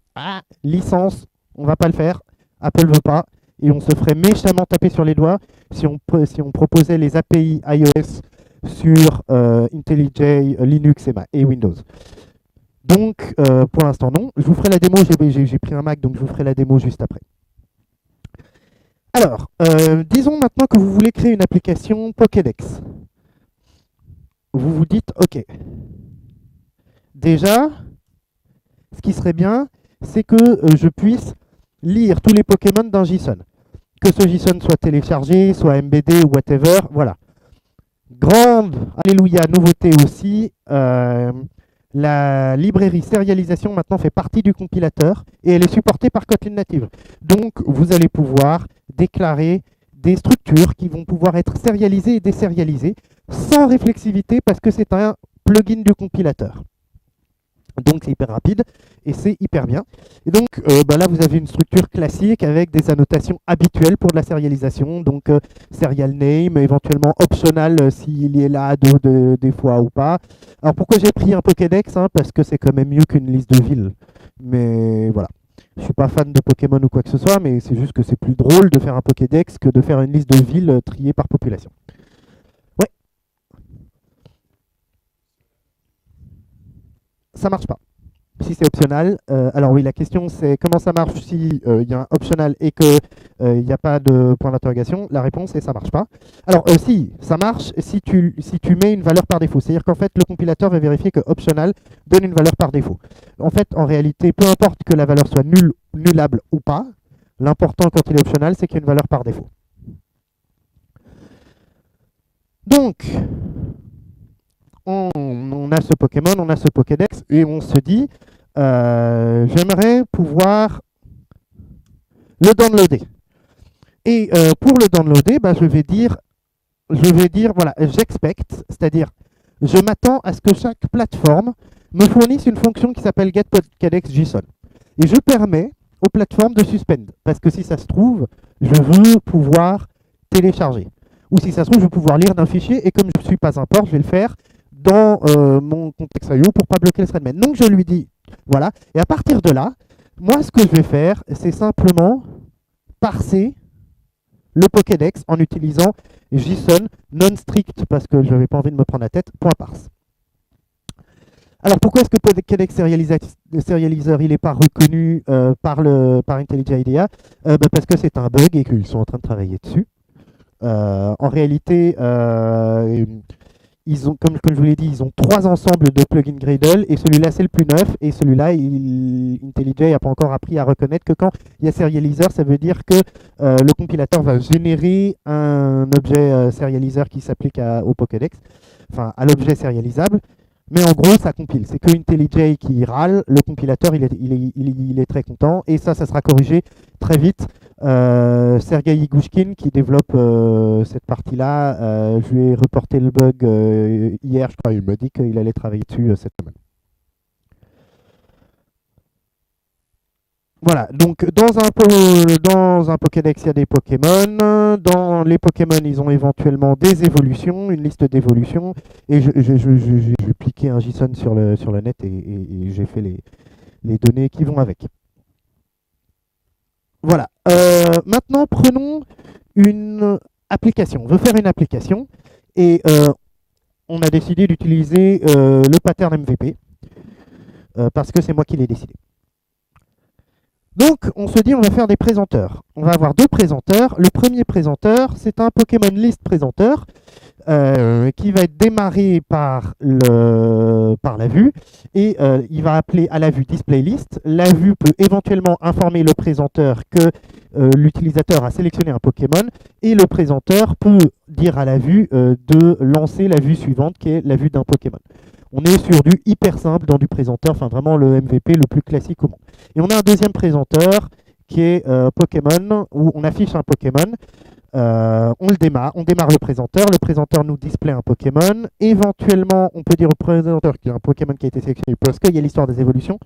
licence, on va pas le faire, Apple veut pas, et on se ferait méchamment taper sur les doigts si on proposait les API iOS sur IntelliJ, Linux et Windows. Donc pour l'instant non, je vous ferai la démo, j'ai pris un Mac donc je vous ferai la démo juste après. Alors, disons maintenant que vous voulez créer une application Pokédex. Vous vous dites, OK, déjà, ce qui serait bien, c'est que je puisse lire tous les Pokémon d'un JSON. Que ce JSON soit téléchargé, soit MBD ou whatever, voilà. Grande, alléluia, nouveauté aussi, la librairie sérialisation maintenant fait partie du compilateur et elle est supportée par Kotlin Native. Donc, vous allez pouvoir déclarer des structures qui vont pouvoir être sérialisées et désérialisées sans réflexivité parce que c'est un plugin du compilateur. Donc c'est hyper rapide et c'est hyper bien. Et donc là vous avez une structure classique avec des annotations habituelles pour de la sérialisation. Donc serial name, éventuellement optional s'il est là des fois ou pas. Alors pourquoi j'ai pris un Pokédex, parce que c'est quand même mieux qu'une liste de villes. Mais voilà. Je suis pas fan de Pokémon ou quoi que ce soit, mais c'est juste que c'est plus drôle de faire un Pokédex que de faire une liste de villes triées par population. Ouais. Ça marche pas. Si c'est optional, alors oui, la question c'est comment ça marche si y a un optional et qu'il n'y a pas de point d'interrogation. La réponse est ça marche pas. Alors si, ça marche si tu mets une valeur par défaut. C'est-à-dire qu'en fait, le compilateur va vérifier que optional donne une valeur par défaut. En fait, en réalité, peu importe que la valeur soit nullable ou pas, l'important quand il est optional, c'est qu'il y ait une valeur par défaut. Donc, on a ce Pokémon, on a ce Pokédex, et on se dit, j'aimerais pouvoir le downloader. Et pour le downloader, je vais dire, voilà, j'expecte, c'est-à-dire, je m'attends à ce que chaque plateforme me fournisse une fonction qui s'appelle getPokédexJSON. Et je permets aux plateformes de suspend, parce que si ça se trouve, je veux pouvoir télécharger. Ou si ça se trouve, je veux pouvoir lire d'un fichier, et comme je ne suis pas un port, je vais le faire dans mon contexte IO pour ne pas bloquer le threadman. Donc je lui dis, voilà, et à partir de là, moi ce que je vais faire, c'est simplement parser le Pokédex en utilisant JSON non strict, parce que je n'avais pas envie de me prendre la tête, .parse. Alors pourquoi est-ce que Pokédex Serializer il n'est pas reconnu par IntelliJ IDEA parce que c'est un bug et qu'ils sont en train de travailler dessus. En réalité, ils ont, comme je vous l'ai dit, ils ont 3 ensembles de plugins Gradle et celui-là c'est le plus neuf et celui-là, IntelliJ n'a pas encore appris à reconnaître que quand il y a Serializer, ça veut dire que le compilateur va générer un objet Serializer qui s'applique au Pokédex, enfin à l'objet sérialisable. Mais en gros, ça compile. C'est que IntelliJ qui râle, le compilateur, il est très content. Et ça sera corrigé très vite. Sergei Igushkin, qui développe cette partie-là, je lui ai reporté le bug hier, je crois. Il m'a dit qu'il allait travailler dessus cette semaine. Voilà, donc dans un Pokédex, il y a des Pokémon. Dans les Pokémon, ils ont éventuellement des évolutions, une liste d'évolutions. Et j'ai piqué un JSON sur le net et j'ai fait les données qui vont avec. Voilà. Maintenant, prenons une application. On veut faire une application et on a décidé d'utiliser le pattern MVP parce que c'est moi qui l'ai décidé. Donc, on se dit, on va faire des présenteurs. On va avoir deux présenteurs. Le premier présenteur, c'est un Pokémon List présenteur qui va être démarré par la vue et il va appeler à la vue Display List. La vue peut éventuellement informer le présenteur que l'utilisateur a sélectionné un Pokémon et le présenteur peut dire à la vue de lancer la vue suivante qui est la vue d'un Pokémon. On est sur du hyper simple dans du présenteur, enfin vraiment le MVP le plus classique au monde. Et on a un deuxième présenteur qui est Pokémon, où on affiche un Pokémon, on démarre le présenteur nous display un Pokémon, éventuellement on peut dire au présenteur qu'il y a un Pokémon qui a été sélectionné parce qu'il y a l'histoire des évolutions.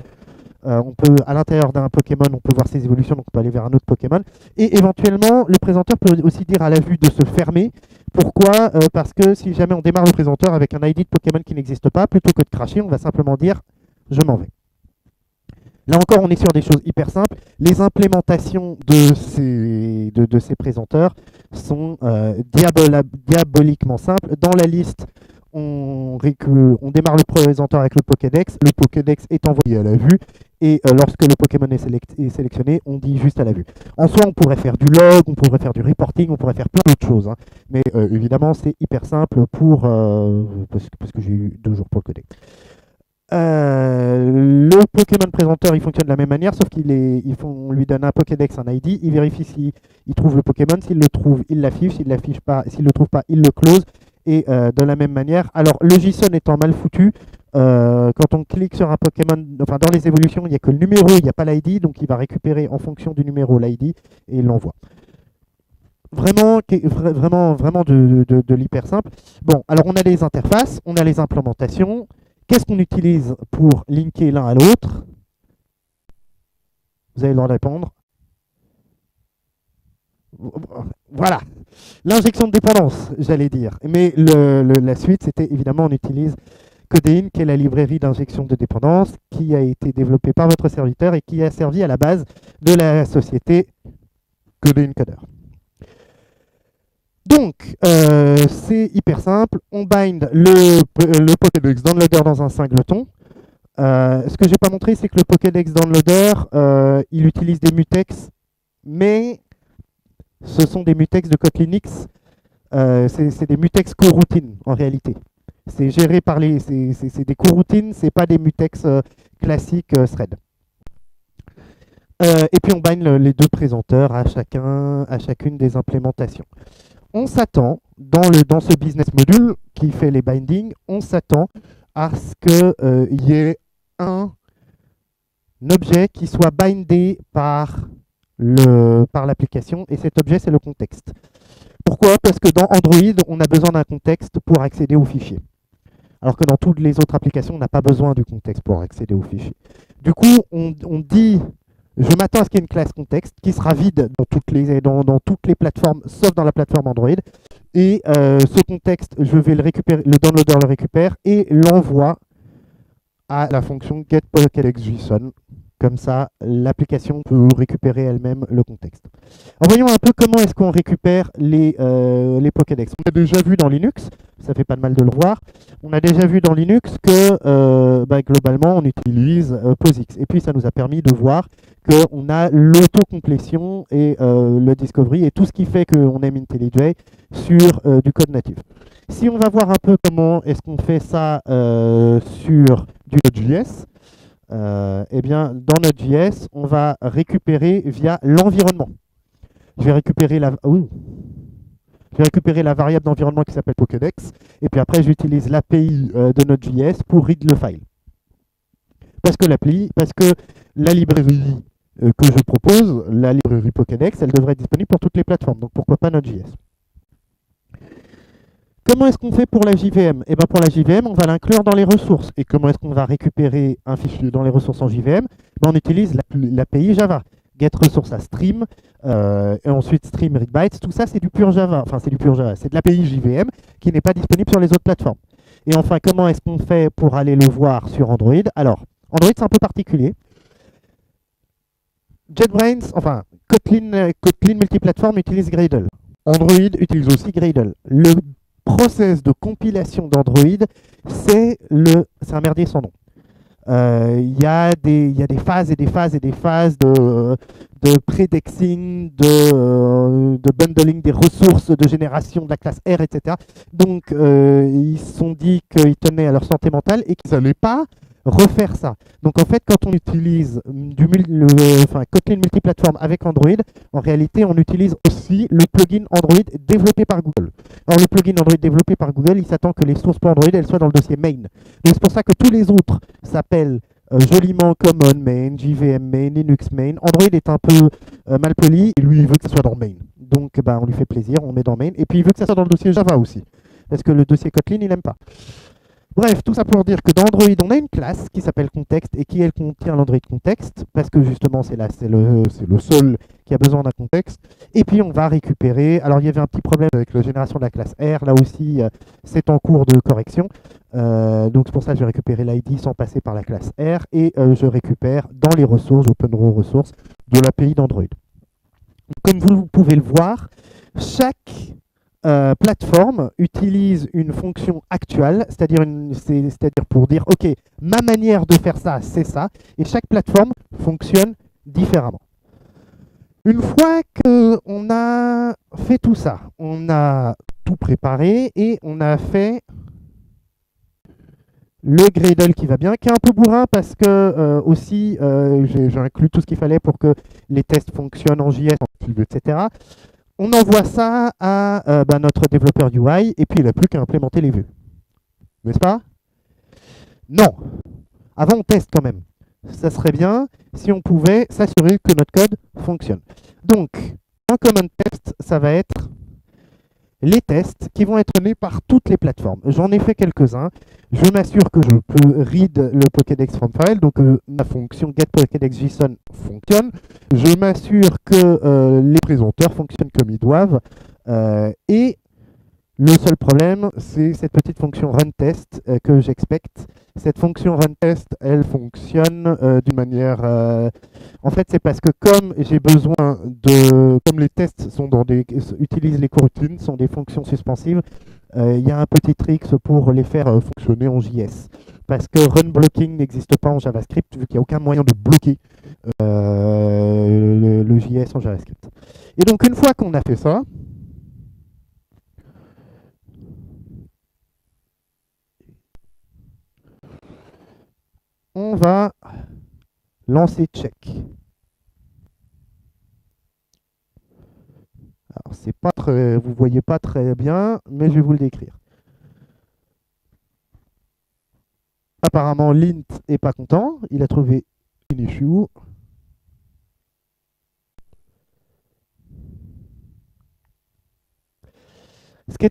On peut, à l'intérieur d'un Pokémon, on peut voir ses évolutions, donc on peut aller vers un autre Pokémon. Et éventuellement, le présenteur peut aussi dire à la vue de se fermer. Pourquoi parce que si jamais on démarre le présenteur avec un ID de Pokémon qui n'existe pas, plutôt que de cracher, on va simplement dire « je m'en vais ». Là encore, on est sur des choses hyper simples. Les implémentations de ces présenteurs sont diaboliquement simples. Dans la liste, on démarre le présenteur avec le Pokédex. Le Pokédex est envoyé à la vue. Et lorsque le Pokémon est sélectionné, on dit juste à la vue. En soi, on pourrait faire du log, on pourrait faire du reporting, on pourrait faire plein d'autres choses. Hein. Mais évidemment, c'est hyper simple parce que j'ai eu 2 jours pour le coder. Le Pokémon présenteur, il fonctionne de la même manière, sauf on lui donne un Pokédex, un ID, il vérifie s'il trouve le Pokémon, s'il le trouve, il l'affiche, s'il le trouve pas, il le close, et de la même manière. Alors, le JSON étant mal foutu, quand on clique sur un Pokémon, enfin dans les évolutions, il n'y a que le numéro, il n'y a pas l'ID, donc il va récupérer en fonction du numéro l'ID et il l'envoie. Vraiment de l'hyper simple. Bon, alors on a les interfaces, on a les implémentations. Qu'est-ce qu'on utilise pour linker l'un à l'autre? Vous allez leur répondre. Voilà, l'injection de dépendance, j'allais dire. Mais la suite, c'était évidemment, on utilise Codeine, qui est la librairie d'injection de dépendance, qui a été développée par votre serviteur et qui a servi à la base de la société Codeine Coder. Donc, c'est hyper simple. On bind le Pokédex Downloader dans un singleton. Ce que je n'ai pas montré, c'est que le Pokédex Downloader, il utilise des mutex, mais ce sont des mutex de Kotlin X. C'est des mutex coroutines, en réalité. C'est géré par c'est des coroutines, c'est pas des mutex classiques thread. Et puis on bind les deux présenteurs à chacune des implémentations. On s'attend, dans ce business module qui fait les bindings, on s'attend à ce qu'il y ait un objet qui soit bindé par l'application, et cet objet, c'est le contexte. Pourquoi? Parce que dans Android, on a besoin d'un contexte pour accéder aux fichiers. Alors que dans toutes les autres applications, on n'a pas besoin du contexte pour accéder aux fichiers. Du coup, on dit... Je m'attends à ce qu'il y ait une classe contexte qui sera vide dans toutes les plateformes, sauf dans la plateforme Android. Et ce contexte, je vais le récupérer, le downloader le récupère et l'envoie à la fonction getPokédexJSON. Comme ça, l'application peut récupérer elle-même le contexte. Alors voyons un peu comment est-ce qu'on récupère les Pokédex. On a déjà vu dans Linux, ça fait pas de mal de le voir, on a déjà vu dans Linux que globalement on utilise POSIX. Et puis ça nous a permis de voir qu'on a l'autocomplétion et le discovery et tout ce qui fait qu'on aime IntelliJ sur du code natif. Si on va voir un peu comment est-ce qu'on fait ça sur du Node.js, eh bien, dans Node.js, on va récupérer via l'environnement. Je vais récupérer la variable d'environnement qui s'appelle Pokédex, et puis après, j'utilise l'API de Node.js pour read le file. Parce que la librairie que je propose, la librairie Pokédex, elle devrait être disponible pour toutes les plateformes, donc pourquoi pas Node.js. Comment est-ce qu'on fait pour la JVM? Pour la JVM, on va l'inclure dans les ressources. Et comment est-ce qu'on va récupérer un fichier dans les ressources en JVM? ben, on utilise l'API Java. Get resource à stream, et ensuite stream read bytes, tout ça c'est du pur Java, enfin c'est du pur Java, c'est de l'API JVM qui n'est pas disponible sur les autres plateformes. Et enfin, comment est-ce qu'on fait pour aller le voir sur Android? Alors, Android c'est un peu particulier. JetBrains, enfin Kotlin multiplateforme utilise Gradle. Android utilise aussi Gradle. Le process de compilation d'Android, c'est un merdier sans nom. Il y a des phases et des phases et des phases de prédexing, de bundling des ressources de génération de la classe R, etc. Donc, ils se sont dit qu'ils tenaient à leur santé mentale et qu'ils n'allaient pas refaire ça. Donc, en fait, quand on utilise Kotlin multiplateforme avec Android, en réalité, on utilise aussi le plugin Android développé par Google. Alors, le plugin Android développé par Google, il s'attend que les sources pour Android elles soient dans le dossier main. Donc, c'est pour ça que tous les autres s'appellent joliment Common Main, JVM Main, Linux Main. Android est un peu mal poli et lui, il veut que ça soit dans Main. Donc, bah, on lui fait plaisir, on met dans Main. Et puis, il veut que ça soit dans le dossier Java aussi. Parce que le dossier Kotlin, il n'aime pas. Bref, tout ça pour dire que dans Android, on a une classe qui s'appelle Context et qui, elle, contient l'Android Context, parce que justement, c'est le seul qui a besoin d'un contexte. Et puis, on va récupérer. Alors, il y avait un petit problème avec la génération de la classe R. Là aussi, c'est en cours de correction. Donc, c'est pour ça que je vais récupérer l'ID sans passer par la classe R. Et je récupère dans les ressources, OpenRAW ressources, de l'API d'Android. Comme vous pouvez le voir, chaque plateforme utilise une fonction actuelle, c'est-à-dire pour dire, OK, ma manière de faire ça, c'est ça, et chaque plateforme fonctionne différemment. Une fois qu'on a fait tout ça, on a tout préparé et on a fait le Gradle qui va bien, qui est un peu bourrin parce que aussi j'ai inclus tout ce qu'il fallait pour que les tests fonctionnent en JS, etc. On envoie ça à notre développeur UI et puis il n'a plus qu'à implémenter les vues. N'est-ce pas? Non. Avant, on teste quand même. Ça serait bien si on pouvait s'assurer que notre code fonctionne. Donc, un common test, ça va être les tests qui vont être menés par toutes les plateformes. J'en ai fait quelques-uns. Je m'assure que je peux read le Pokédex from file, donc ma fonction getPokédexJSON fonctionne. Je m'assure que les présenteurs fonctionnent comme ils doivent. Et le seul problème, c'est cette petite fonction runTest que j'expecte. Cette fonction runTest, elle fonctionne d'une manière... En fait, c'est parce que comme j'ai besoin de... Comme les tests utilisent les coroutines, sont des fonctions suspensives, il y a un petit trick pour les faire fonctionner en JS. Parce que run blocking n'existe pas en JavaScript, vu qu'il n'y a aucun moyen de bloquer le JS en JavaScript. Et donc, une fois qu'on a fait ça, on va lancer check. Alors, c'est pas très, vous voyez pas très bien, mais je vais vous le décrire. Apparemment, l'int est pas content. Il a trouvé une issue.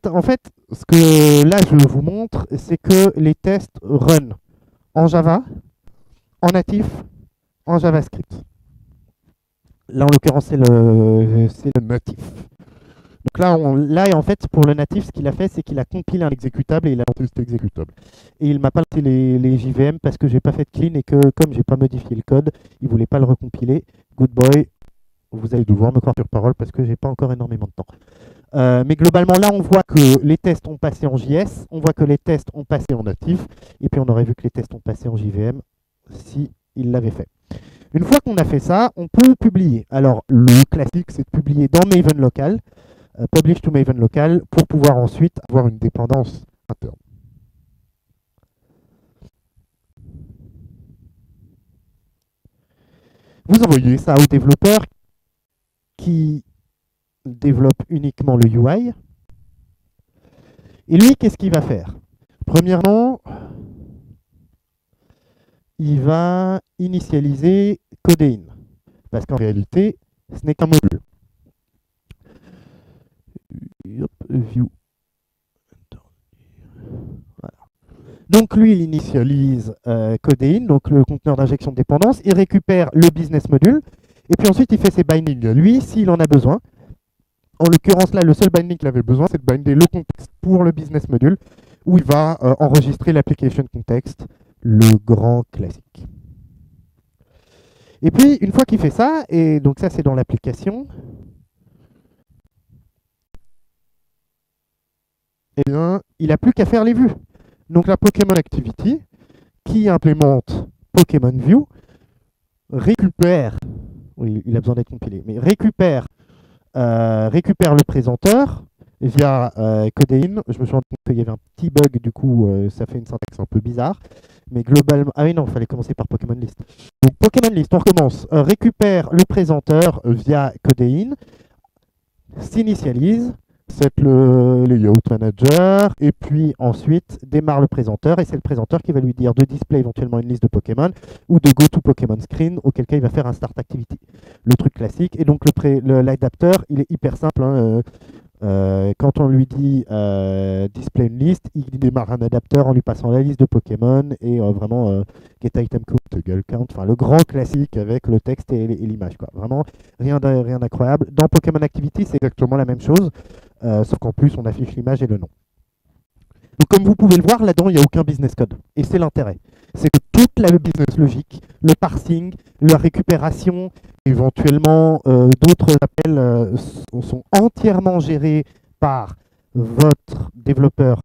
En fait, ce que là je vous montre, c'est que les tests run en Java, en natif, en JavaScript. Là, en l'occurrence, c'est le natif. Donc là, en fait, pour le natif, ce qu'il a fait, c'est qu'il a compilé un exécutable et il a lancé cet exécutable. Et il m'a pas lancé les JVM parce que j'ai pas fait de clean et que comme j'ai pas modifié le code, il voulait pas le recompiler. Good boy, vous allez devoir me croire sur parole parce que j'ai pas encore énormément de temps. Mais globalement, là, on voit que les tests ont passé en JS, on voit que les tests ont passé en natif, et puis on aurait vu que les tests ont passé en JVM si il l'avait fait. Une fois qu'on a fait ça, on peut publier. Alors, le classique, c'est de publier dans Maven Local, publish to Maven Local, pour pouvoir ensuite avoir une dépendance interne. Vous envoyez ça au développeur qui développe uniquement le UI. Et lui, qu'est-ce qu'il va faire? Premièrement, il va initialiser Codein. Parce qu'en réalité, ce n'est qu'un module. View. Voilà. Donc lui, il initialise Codeine, donc le conteneur d'injection de dépendance, il récupère le business module, et puis ensuite il fait ses bindings, lui, s'il en a besoin. En l'occurrence, là, le seul binding qu'il avait besoin, c'est de binder le contexte pour le business module, où il va enregistrer l'application context, le grand classique. Et puis, une fois qu'il fait ça, et donc ça, c'est dans l'application, eh bien, il n'a plus qu'à faire les vues. Donc la Pokémon Activity, qui implémente Pokémon View, récupère, oui, il a besoin d'être compilé, mais récupère le présenteur via Codeine. Je me suis rendu compte qu'il y avait un petit bug, du coup, ça fait une syntaxe un peu bizarre. Mais globalement, ah oui, non, il fallait commencer par Pokémon List. Donc Pokémon List, on recommence. Récupère le présenteur via Codeine, s'initialise, set le layout manager, et puis ensuite démarre le présenteur, et c'est le présenteur qui va lui dire de display éventuellement une liste de Pokémon, ou de go to Pokémon screen, auquel cas il va faire un start activity. Le truc classique, et donc l'adapteur, il est hyper simple, hein, quand on lui dit display une liste, il démarre un adapteur en lui passant la liste de Pokémon et vraiment get item count, girl count, enfin le grand classique avec le texte et l'image, quoi. Vraiment rien d'incroyable. Dans Pokémon Activity, c'est exactement la même chose, sauf qu'en plus on affiche l'image et le nom. Donc comme vous pouvez le voir, là-dedans, il n'y a aucun business code. Et c'est l'intérêt. C'est que toute la business logique, le parsing, la récupération, éventuellement d'autres appels sont entièrement gérés par votre développeur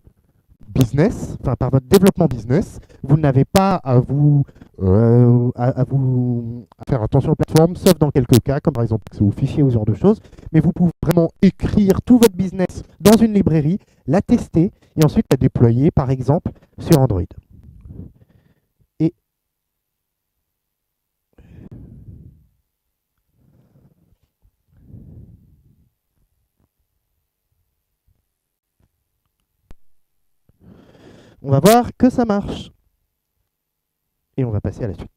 business, enfin par votre développement business. Vous n'avez pas à vous à faire attention aux plateformes, sauf dans quelques cas, comme par exemple accès aux fichiers ou ce genre de choses. Mais vous pouvez vraiment écrire tout votre business dans une librairie, la tester et ensuite la déployer, par exemple, sur Android. Et on va voir que ça marche. Et on va passer à la suite.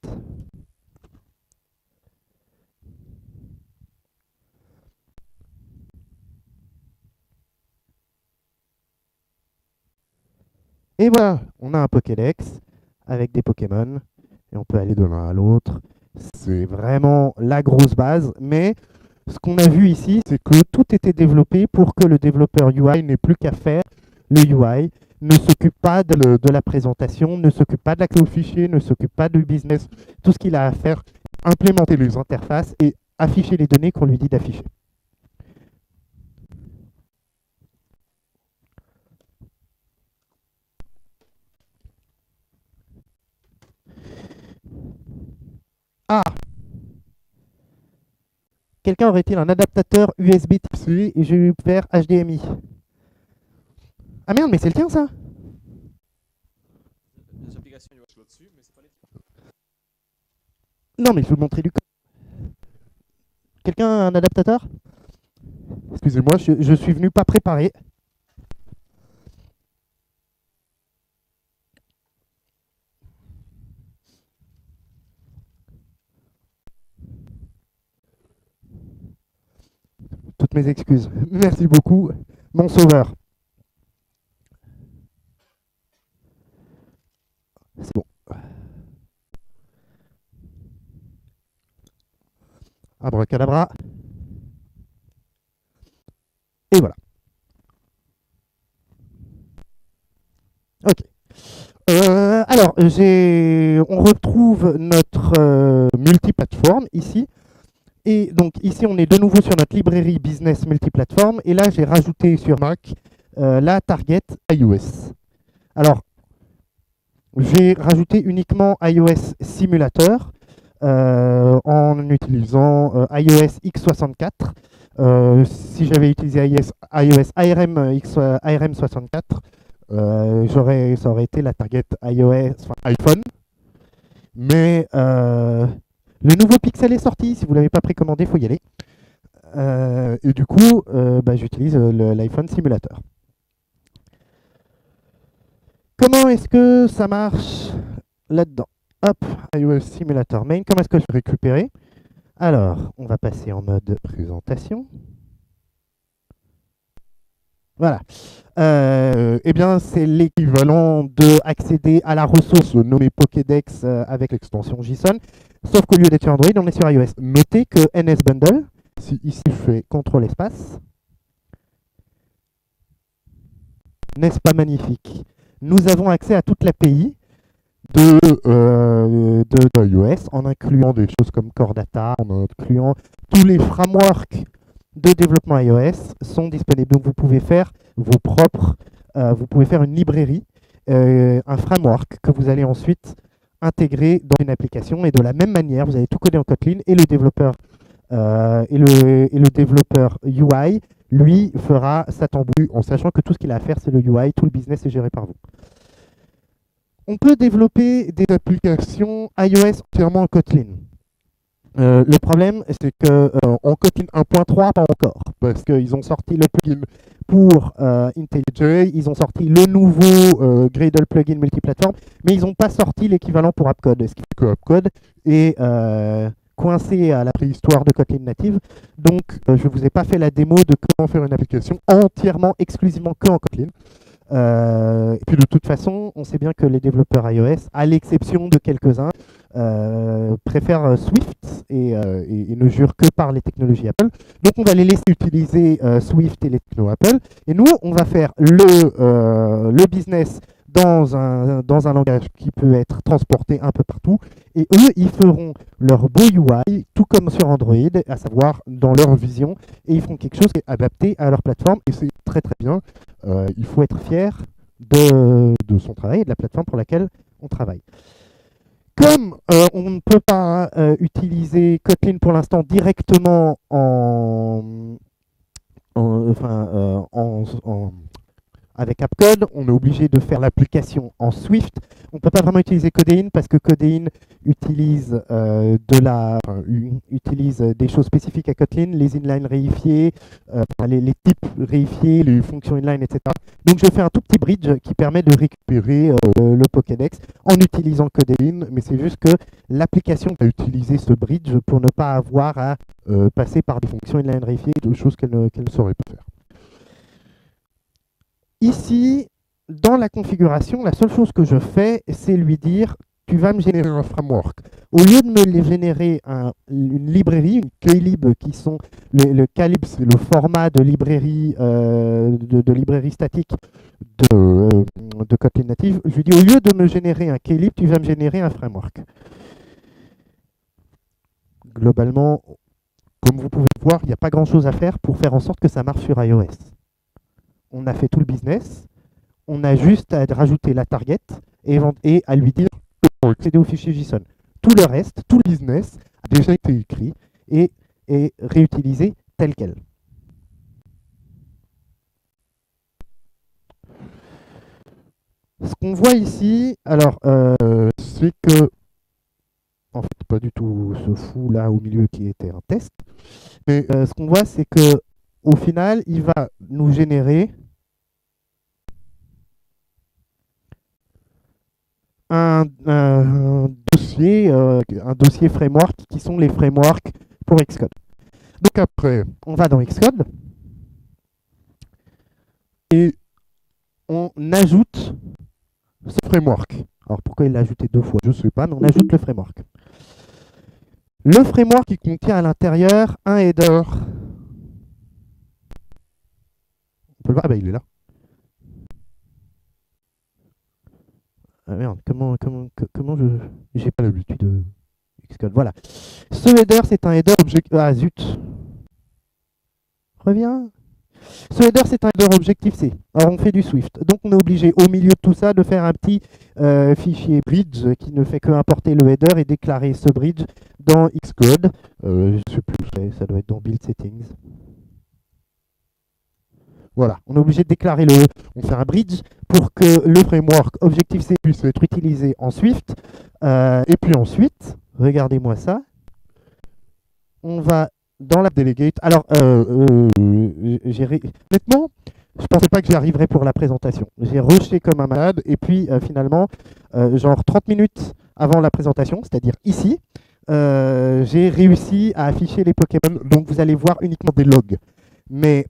Et voilà, on a un Pokédex avec des Pokémon et on peut aller de l'un à l'autre. C'est vraiment la grosse base, mais ce qu'on a vu ici, c'est que tout était développé pour que le développeur UI n'ait plus qu'à faire le UI, ne s'occupe pas de la présentation, ne s'occupe pas de l'accès aux fichiers, ne s'occupe pas du business. Tout ce qu'il a à faire, implémenter les interfaces et afficher les données qu'on lui dit d'afficher. Ah, quelqu'un aurait-il un adaptateur USB Type-C et je vais faire HDMI? Ah merde, mais c'est le tien ça? Non, mais je vais vous montrer du code. Quelqu'un a un adaptateur? Excusez-moi, je suis venu pas préparé. Toutes mes excuses. Merci beaucoup, mon sauveur. C'est bon. Abracadabra. Et voilà. Ok. Alors, on retrouve notre multiplateforme ici. Et donc ici, on est de nouveau sur notre librairie business multiplateforme. Et là, j'ai rajouté sur Mac la target iOS. Alors, j'ai rajouté uniquement iOS Simulator en utilisant iOS x64. Si j'avais utilisé iOS ARM64, ça aurait été la target iOS, enfin iPhone. Mais le nouveau Pixel est sorti. Si vous ne l'avez pas précommandé, il faut y aller. Et du coup, j'utilise l'iPhone Simulator. Comment est-ce que ça marche là-dedans? Hop, iOS Simulator Main. Comment est-ce que je vais récupérer? Alors, on va passer en mode présentation. Voilà. Eh bien, c'est l'équivalent de accéder à la ressource nommée Pokédex avec l'extension JSON, sauf qu'au lieu d'être sur Android, on est sur iOS. Notez que NSBundle, si ici je fais CTRL espace, n'est-ce pas magnifique? Nous avons accès à toute l'API de iOS, en incluant des choses comme Core Data, en incluant tous les frameworks de développement iOS sont disponibles. Donc vous pouvez faire vos propres, vous pouvez faire une librairie, un framework que vous allez ensuite intégrer dans une application. Et de la même manière, vous allez tout coder en Kotlin et le développeur UI, lui, fera sa tambouille en sachant que tout ce qu'il a à faire, c'est le UI, tout le business est géré par vous. On peut développer des applications iOS entièrement en Kotlin. Le problème, c'est qu'en Kotlin 1.3, pas encore, parce qu'ils ont sorti le plugin pour IntelliJ, ils ont sorti le nouveau Gradle plugin multiplateforme, mais ils n'ont pas sorti l'équivalent pour Appcode, ce qui fait que Appcode est coincé à la préhistoire de Kotlin native. Donc, je ne vous ai pas fait la démo de comment faire une application entièrement, exclusivement que en Kotlin. Et puis de toute façon, on sait bien que les développeurs iOS, à l'exception de quelques-uns, préfèrent Swift et ne jurent que par les technologies Apple. Donc on va les laisser utiliser Swift et les technos Apple. Et nous, on va faire le business dans un langage qui peut être transporté un peu partout. Et eux, ils feront leur beau UI, tout comme sur Android, à savoir dans leur vision. Et ils feront quelque chose qui est adapté à leur plateforme. Et c'est très très bien. Il faut être fier de son travail et de la plateforme pour laquelle on travaille. Comme on ne peut pas utiliser Kotlin pour l'instant directement avec Appcode, on est obligé de faire l'application en Swift. On ne peut pas vraiment utiliser Codeine parce que Codeine utilise, utilise des choses spécifiques à Kotlin, les inlines réifiés, les types réifiés, les fonctions inline, etc. Donc je fais un tout petit bridge qui permet de récupérer le Pokédex en utilisant Codeine, mais c'est juste que l'application va utiliser ce bridge pour ne pas avoir à passer par des fonctions inline réifiées, des choses qu'elle ne saurait pas faire. Ici, dans la configuration, la seule chose que je fais, c'est lui dire « tu vas me générer un framework ». Au lieu de me générer une librairie, une Klib, qui sont le Klib, c'est le format de librairie, librairie statique de Kotlin native, je lui dis « au lieu de me générer un Klib, tu vas me générer un framework ». Globalement, comme vous pouvez le voir, il n'y a pas grand-chose à faire pour faire en sorte que ça marche sur iOS. On a fait tout le business, on a juste à rajouter la target et à lui dire accéder au fichier JSON. Tout le reste, tout le business a déjà été écrit et est réutilisé tel quel. Ce qu'on voit ici, alors, c'est que, en fait, pas du tout ce fou là au milieu qui était un test, mais ce qu'on voit, c'est que au final, il va nous générer un dossier framework qui sont les frameworks pour Xcode. Donc après, on va dans Xcode et on ajoute ce framework. Alors pourquoi il l'a ajouté 2 fois, je ne sais pas, mais on ajoute le framework. Le framework qui contient à l'intérieur un header. On peut le voir, ah bah il est là. Ah merde, comment j'ai pas l'habitude de Xcode. Voilà. Ce header, c'est un header objectif. Ah zut. Reviens. Ce header, c'est un header Objective-C. Alors, on fait du Swift. Donc, on est obligé, au milieu de tout ça, de faire un petit fichier bridge qui ne fait que importer le header et déclarer ce bridge dans Xcode. Je ne sais plus, ça doit être dans Build Settings. Voilà, on est obligé de déclarer on fait un bridge pour que le framework Objective-C puisse être utilisé en Swift. Et puis ensuite, regardez-moi ça, on va dans la delegate. Alors, honnêtement, je ne pensais pas que j'y arriverais pour la présentation. J'ai rushé comme un malade et puis finalement, genre 30 minutes avant la présentation, c'est-à-dire ici, j'ai réussi à afficher les Pokémon. Donc vous allez voir uniquement des logs. Mais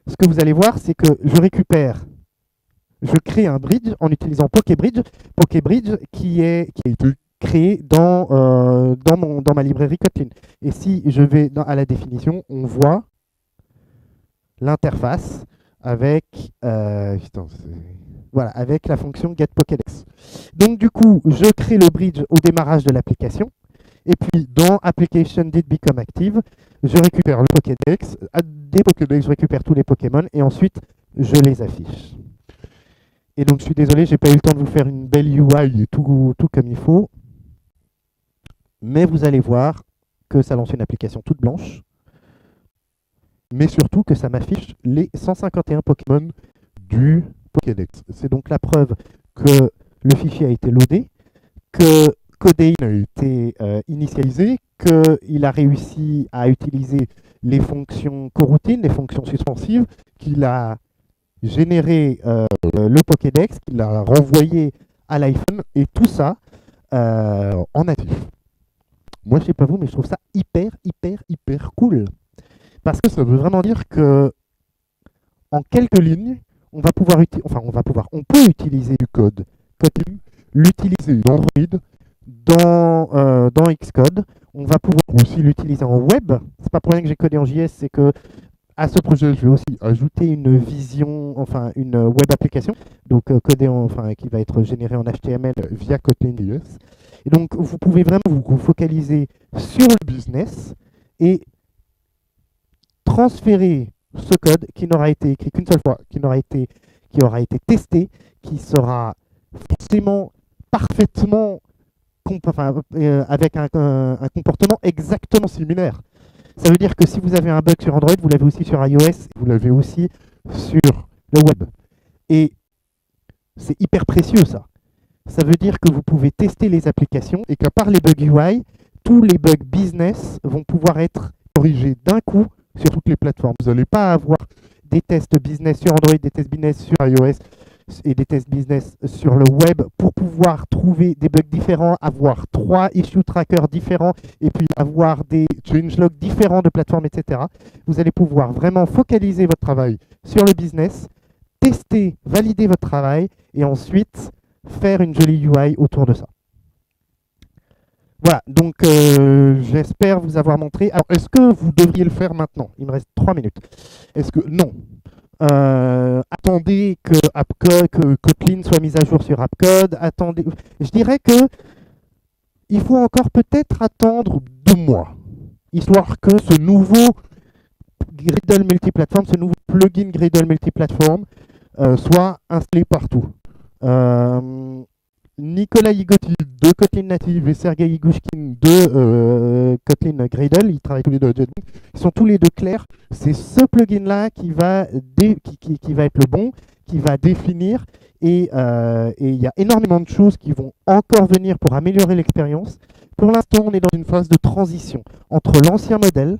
ce que vous allez voir, c'est que je crée un bridge en utilisant PokéBridge. PokéBridge qui a été créé dans ma librairie Kotlin. Et si je vais à la définition, on voit l'interface avec, voilà, avec la fonction getPokédex. Donc du coup, je crée le bridge au démarrage de l'application. Et puis dans Application did become active, je récupère le Pokédex. Des Pokédex, je récupère tous les Pokémon et ensuite je les affiche. Et donc je suis désolé, j'ai pas eu le temps de vous faire une belle UI tout comme il faut. Mais vous allez voir que ça lance une application toute blanche. Mais surtout que ça m'affiche les 151 Pokémon du Pokédex. C'est donc la preuve que le fichier a été loadé, que Codeine a été initialisé, qu'il a réussi à utiliser les fonctions coroutines, les fonctions suspensives, qu'il a généré le Pokédex, qu'il a renvoyé à l'iPhone, et tout ça en natif. Moi, je sais pas vous, mais je trouve ça hyper cool. Parce que ça veut vraiment dire que en quelques lignes, on peut utiliser du code Kotlin, l'utiliser dans Android, dans Xcode. On va pouvoir aussi l'utiliser en web. C'est pas pour rien que j'ai codé en JS, c'est que à ce projet, je vais aussi ajouter une vision, enfin une web application, donc qui va être générée en HTML via Kotlin.js. Et donc, vous pouvez vraiment vous focaliser sur le business et transférer ce code qui n'aura été écrit qu'une seule fois, qui aura été testé, qui sera forcément parfaitement avec un comportement exactement similaire. Ça veut dire que si vous avez un bug sur Android, vous l'avez aussi sur iOS, vous l'avez aussi sur le web. Et c'est hyper précieux ça. Ça veut dire que vous pouvez tester les applications et qu'à part les bugs UI, tous les bugs business vont pouvoir être corrigés d'un coup sur toutes les plateformes. Vous n'allez pas avoir des tests business sur Android, des tests business sur iOS et des tests business sur le web pour pouvoir trouver des bugs différents, avoir 3 issue trackers différents et puis avoir des changelogs différents de plateformes, etc. Vous allez pouvoir vraiment focaliser votre travail sur le business, tester, valider votre travail et ensuite faire une jolie UI autour de ça. Voilà, donc j'espère vous avoir montré. Alors, est-ce que vous devriez le faire maintenant? Il me reste 3 minutes. Est-ce que... Non. Attendez que Kotlin soit mise à jour sur Appcode. Attendez. Je dirais que il faut encore peut-être attendre 2 mois, histoire que ce nouveau Gradle multiplateforme, ce nouveau plugin Gradle multiplateforme soit installé partout. Nicolas Igotti de Kotlin Native et Sergei Igushkin de Kotlin Gradle, ils travaillent tous les deux, ils sont tous les deux clairs. C'est ce plugin-là qui va être le bon, qui va définir, et il y a énormément de choses qui vont encore venir pour améliorer l'expérience. Pour l'instant, on est dans une phase de transition entre l'ancien modèle,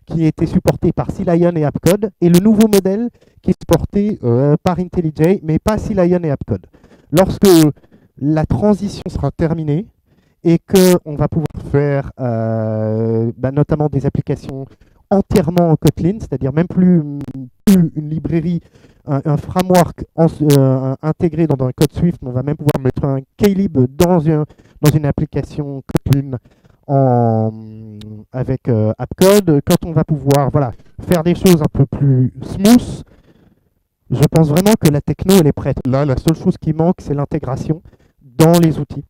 qui était supporté par CLion et Appcode, et le nouveau modèle qui est supporté par IntelliJ, mais pas CLion et Appcode. Lorsque la transition sera terminée et qu'on va pouvoir faire notamment des applications entièrement en Kotlin, c'est-à-dire même plus une librairie, un framework intégré dans un code Swift, mais on va même pouvoir mettre un Klib dans une application Kotlin avec Appcode. Quand on va pouvoir faire des choses un peu plus smooth, je pense vraiment que la techno elle est prête. Là, la seule chose qui manque, c'est l'intégration dans les outils.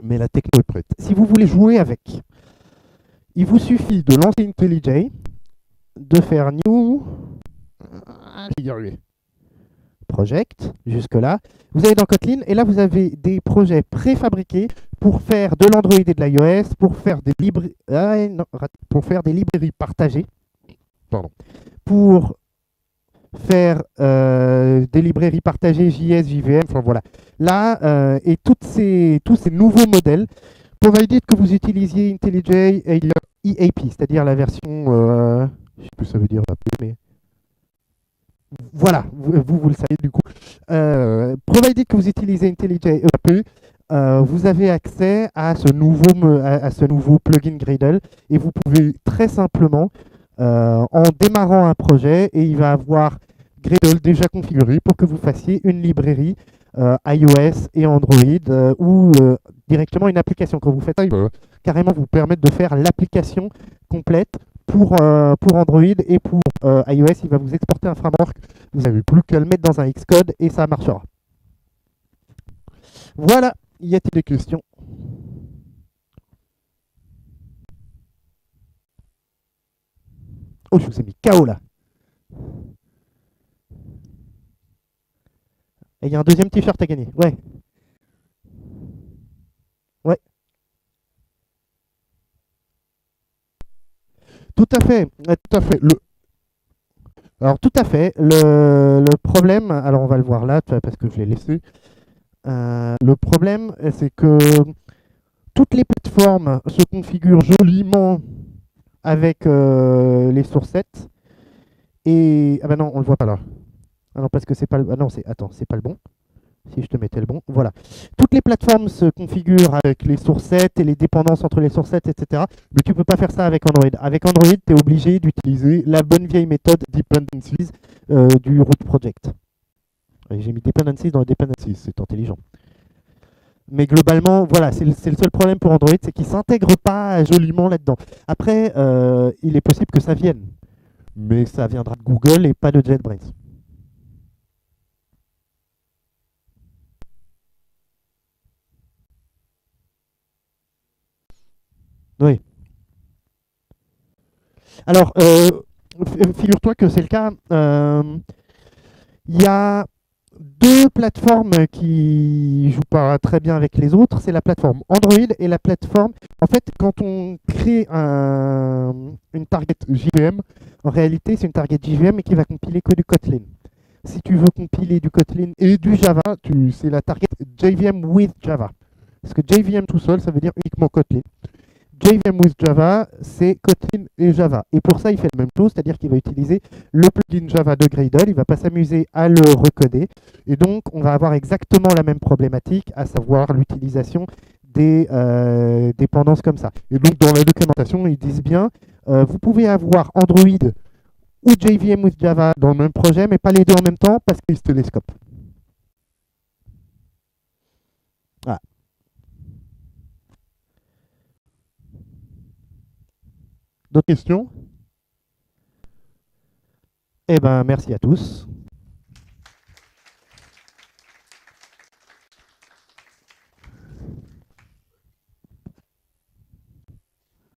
Mais la techno est prête. Si vous voulez jouer avec, il vous suffit de lancer IntelliJ, de faire New Project, jusque-là. Vous allez dans Kotlin, et là, vous avez des projets préfabriqués pour faire de l'Android et de l'iOS, pour faire des librairies partagées, pour faire des librairies partagées JS, JVM, enfin voilà. Là, et tous ces nouveaux modèles, provided que vous utilisiez IntelliJ EAP, c'est-à-dire la version, je ne sais plus ce que ça veut dire, mais voilà, vous le savez du coup. Provided que vous utilisez IntelliJ EAP, vous avez accès à ce nouveau plugin Gradle, et vous pouvez très simplement en démarrant un projet et il va avoir Gradle déjà configuré pour que vous fassiez une librairie iOS et Android ou directement une application. Quand vous faites ça, il va carrément vous permettre de faire l'application complète pour Android et pour iOS. Il va vous exporter un framework. Vous n'avez plus qu'à le mettre dans un Xcode et ça marchera. Voilà. Y a-t-il des questions? Oh, je vous ai mis KO là. Et il y a un deuxième t-shirt à gagner. Ouais. Ouais. Tout à fait. Tout à fait. Alors, tout à fait. Le problème, alors on va le voir là, parce que je l'ai laissé. Le problème, c'est que toutes les plateformes se configurent joliment avec les sourcettes. Et. Ah bah non, on le voit pas là. Ah non, parce que c'est pas le. Ah non, c'est. Attends, c'est pas le bon. Si je te mettais le bon, voilà. Toutes les plateformes se configurent avec les sourcettes et les dépendances entre les sourcettes, etc. Mais tu ne peux pas faire ça avec Android. Avec Android, tu es obligé d'utiliser la bonne vieille méthode dependencies du root project. J'ai mis dependencies dans dependencies, c'est intelligent. Mais globalement, voilà, c'est le seul problème pour Android, c'est qu'il ne s'intègre pas joliment là-dedans. Après, il est possible que ça vienne. Mais ça viendra de Google et pas de JetBrains. Oui. Alors, figure-toi que c'est le cas. Il y a deux plateformes qui jouent pas très bien avec les autres. C'est la plateforme Android et la plateforme. En fait, quand on crée une target JVM, en réalité, c'est une target JVM qui va compiler que du Kotlin. Si tu veux compiler du Kotlin et du Java, c'est la target JVM with Java. Parce que JVM tout seul, ça veut dire uniquement Kotlin. JVM with Java, c'est Kotlin et Java. Et pour ça, il fait la même chose, c'est-à-dire qu'il va utiliser le plugin Java de Gradle, il ne va pas s'amuser à le recoder. Et donc, on va avoir exactement la même problématique, à savoir l'utilisation des dépendances comme ça. Et donc, dans la documentation, ils disent bien, vous pouvez avoir Android ou JVM with Java dans le même projet, mais pas les deux en même temps parce qu'ils se télescopent. Voilà. D'autres questions? Eh bien, merci à tous.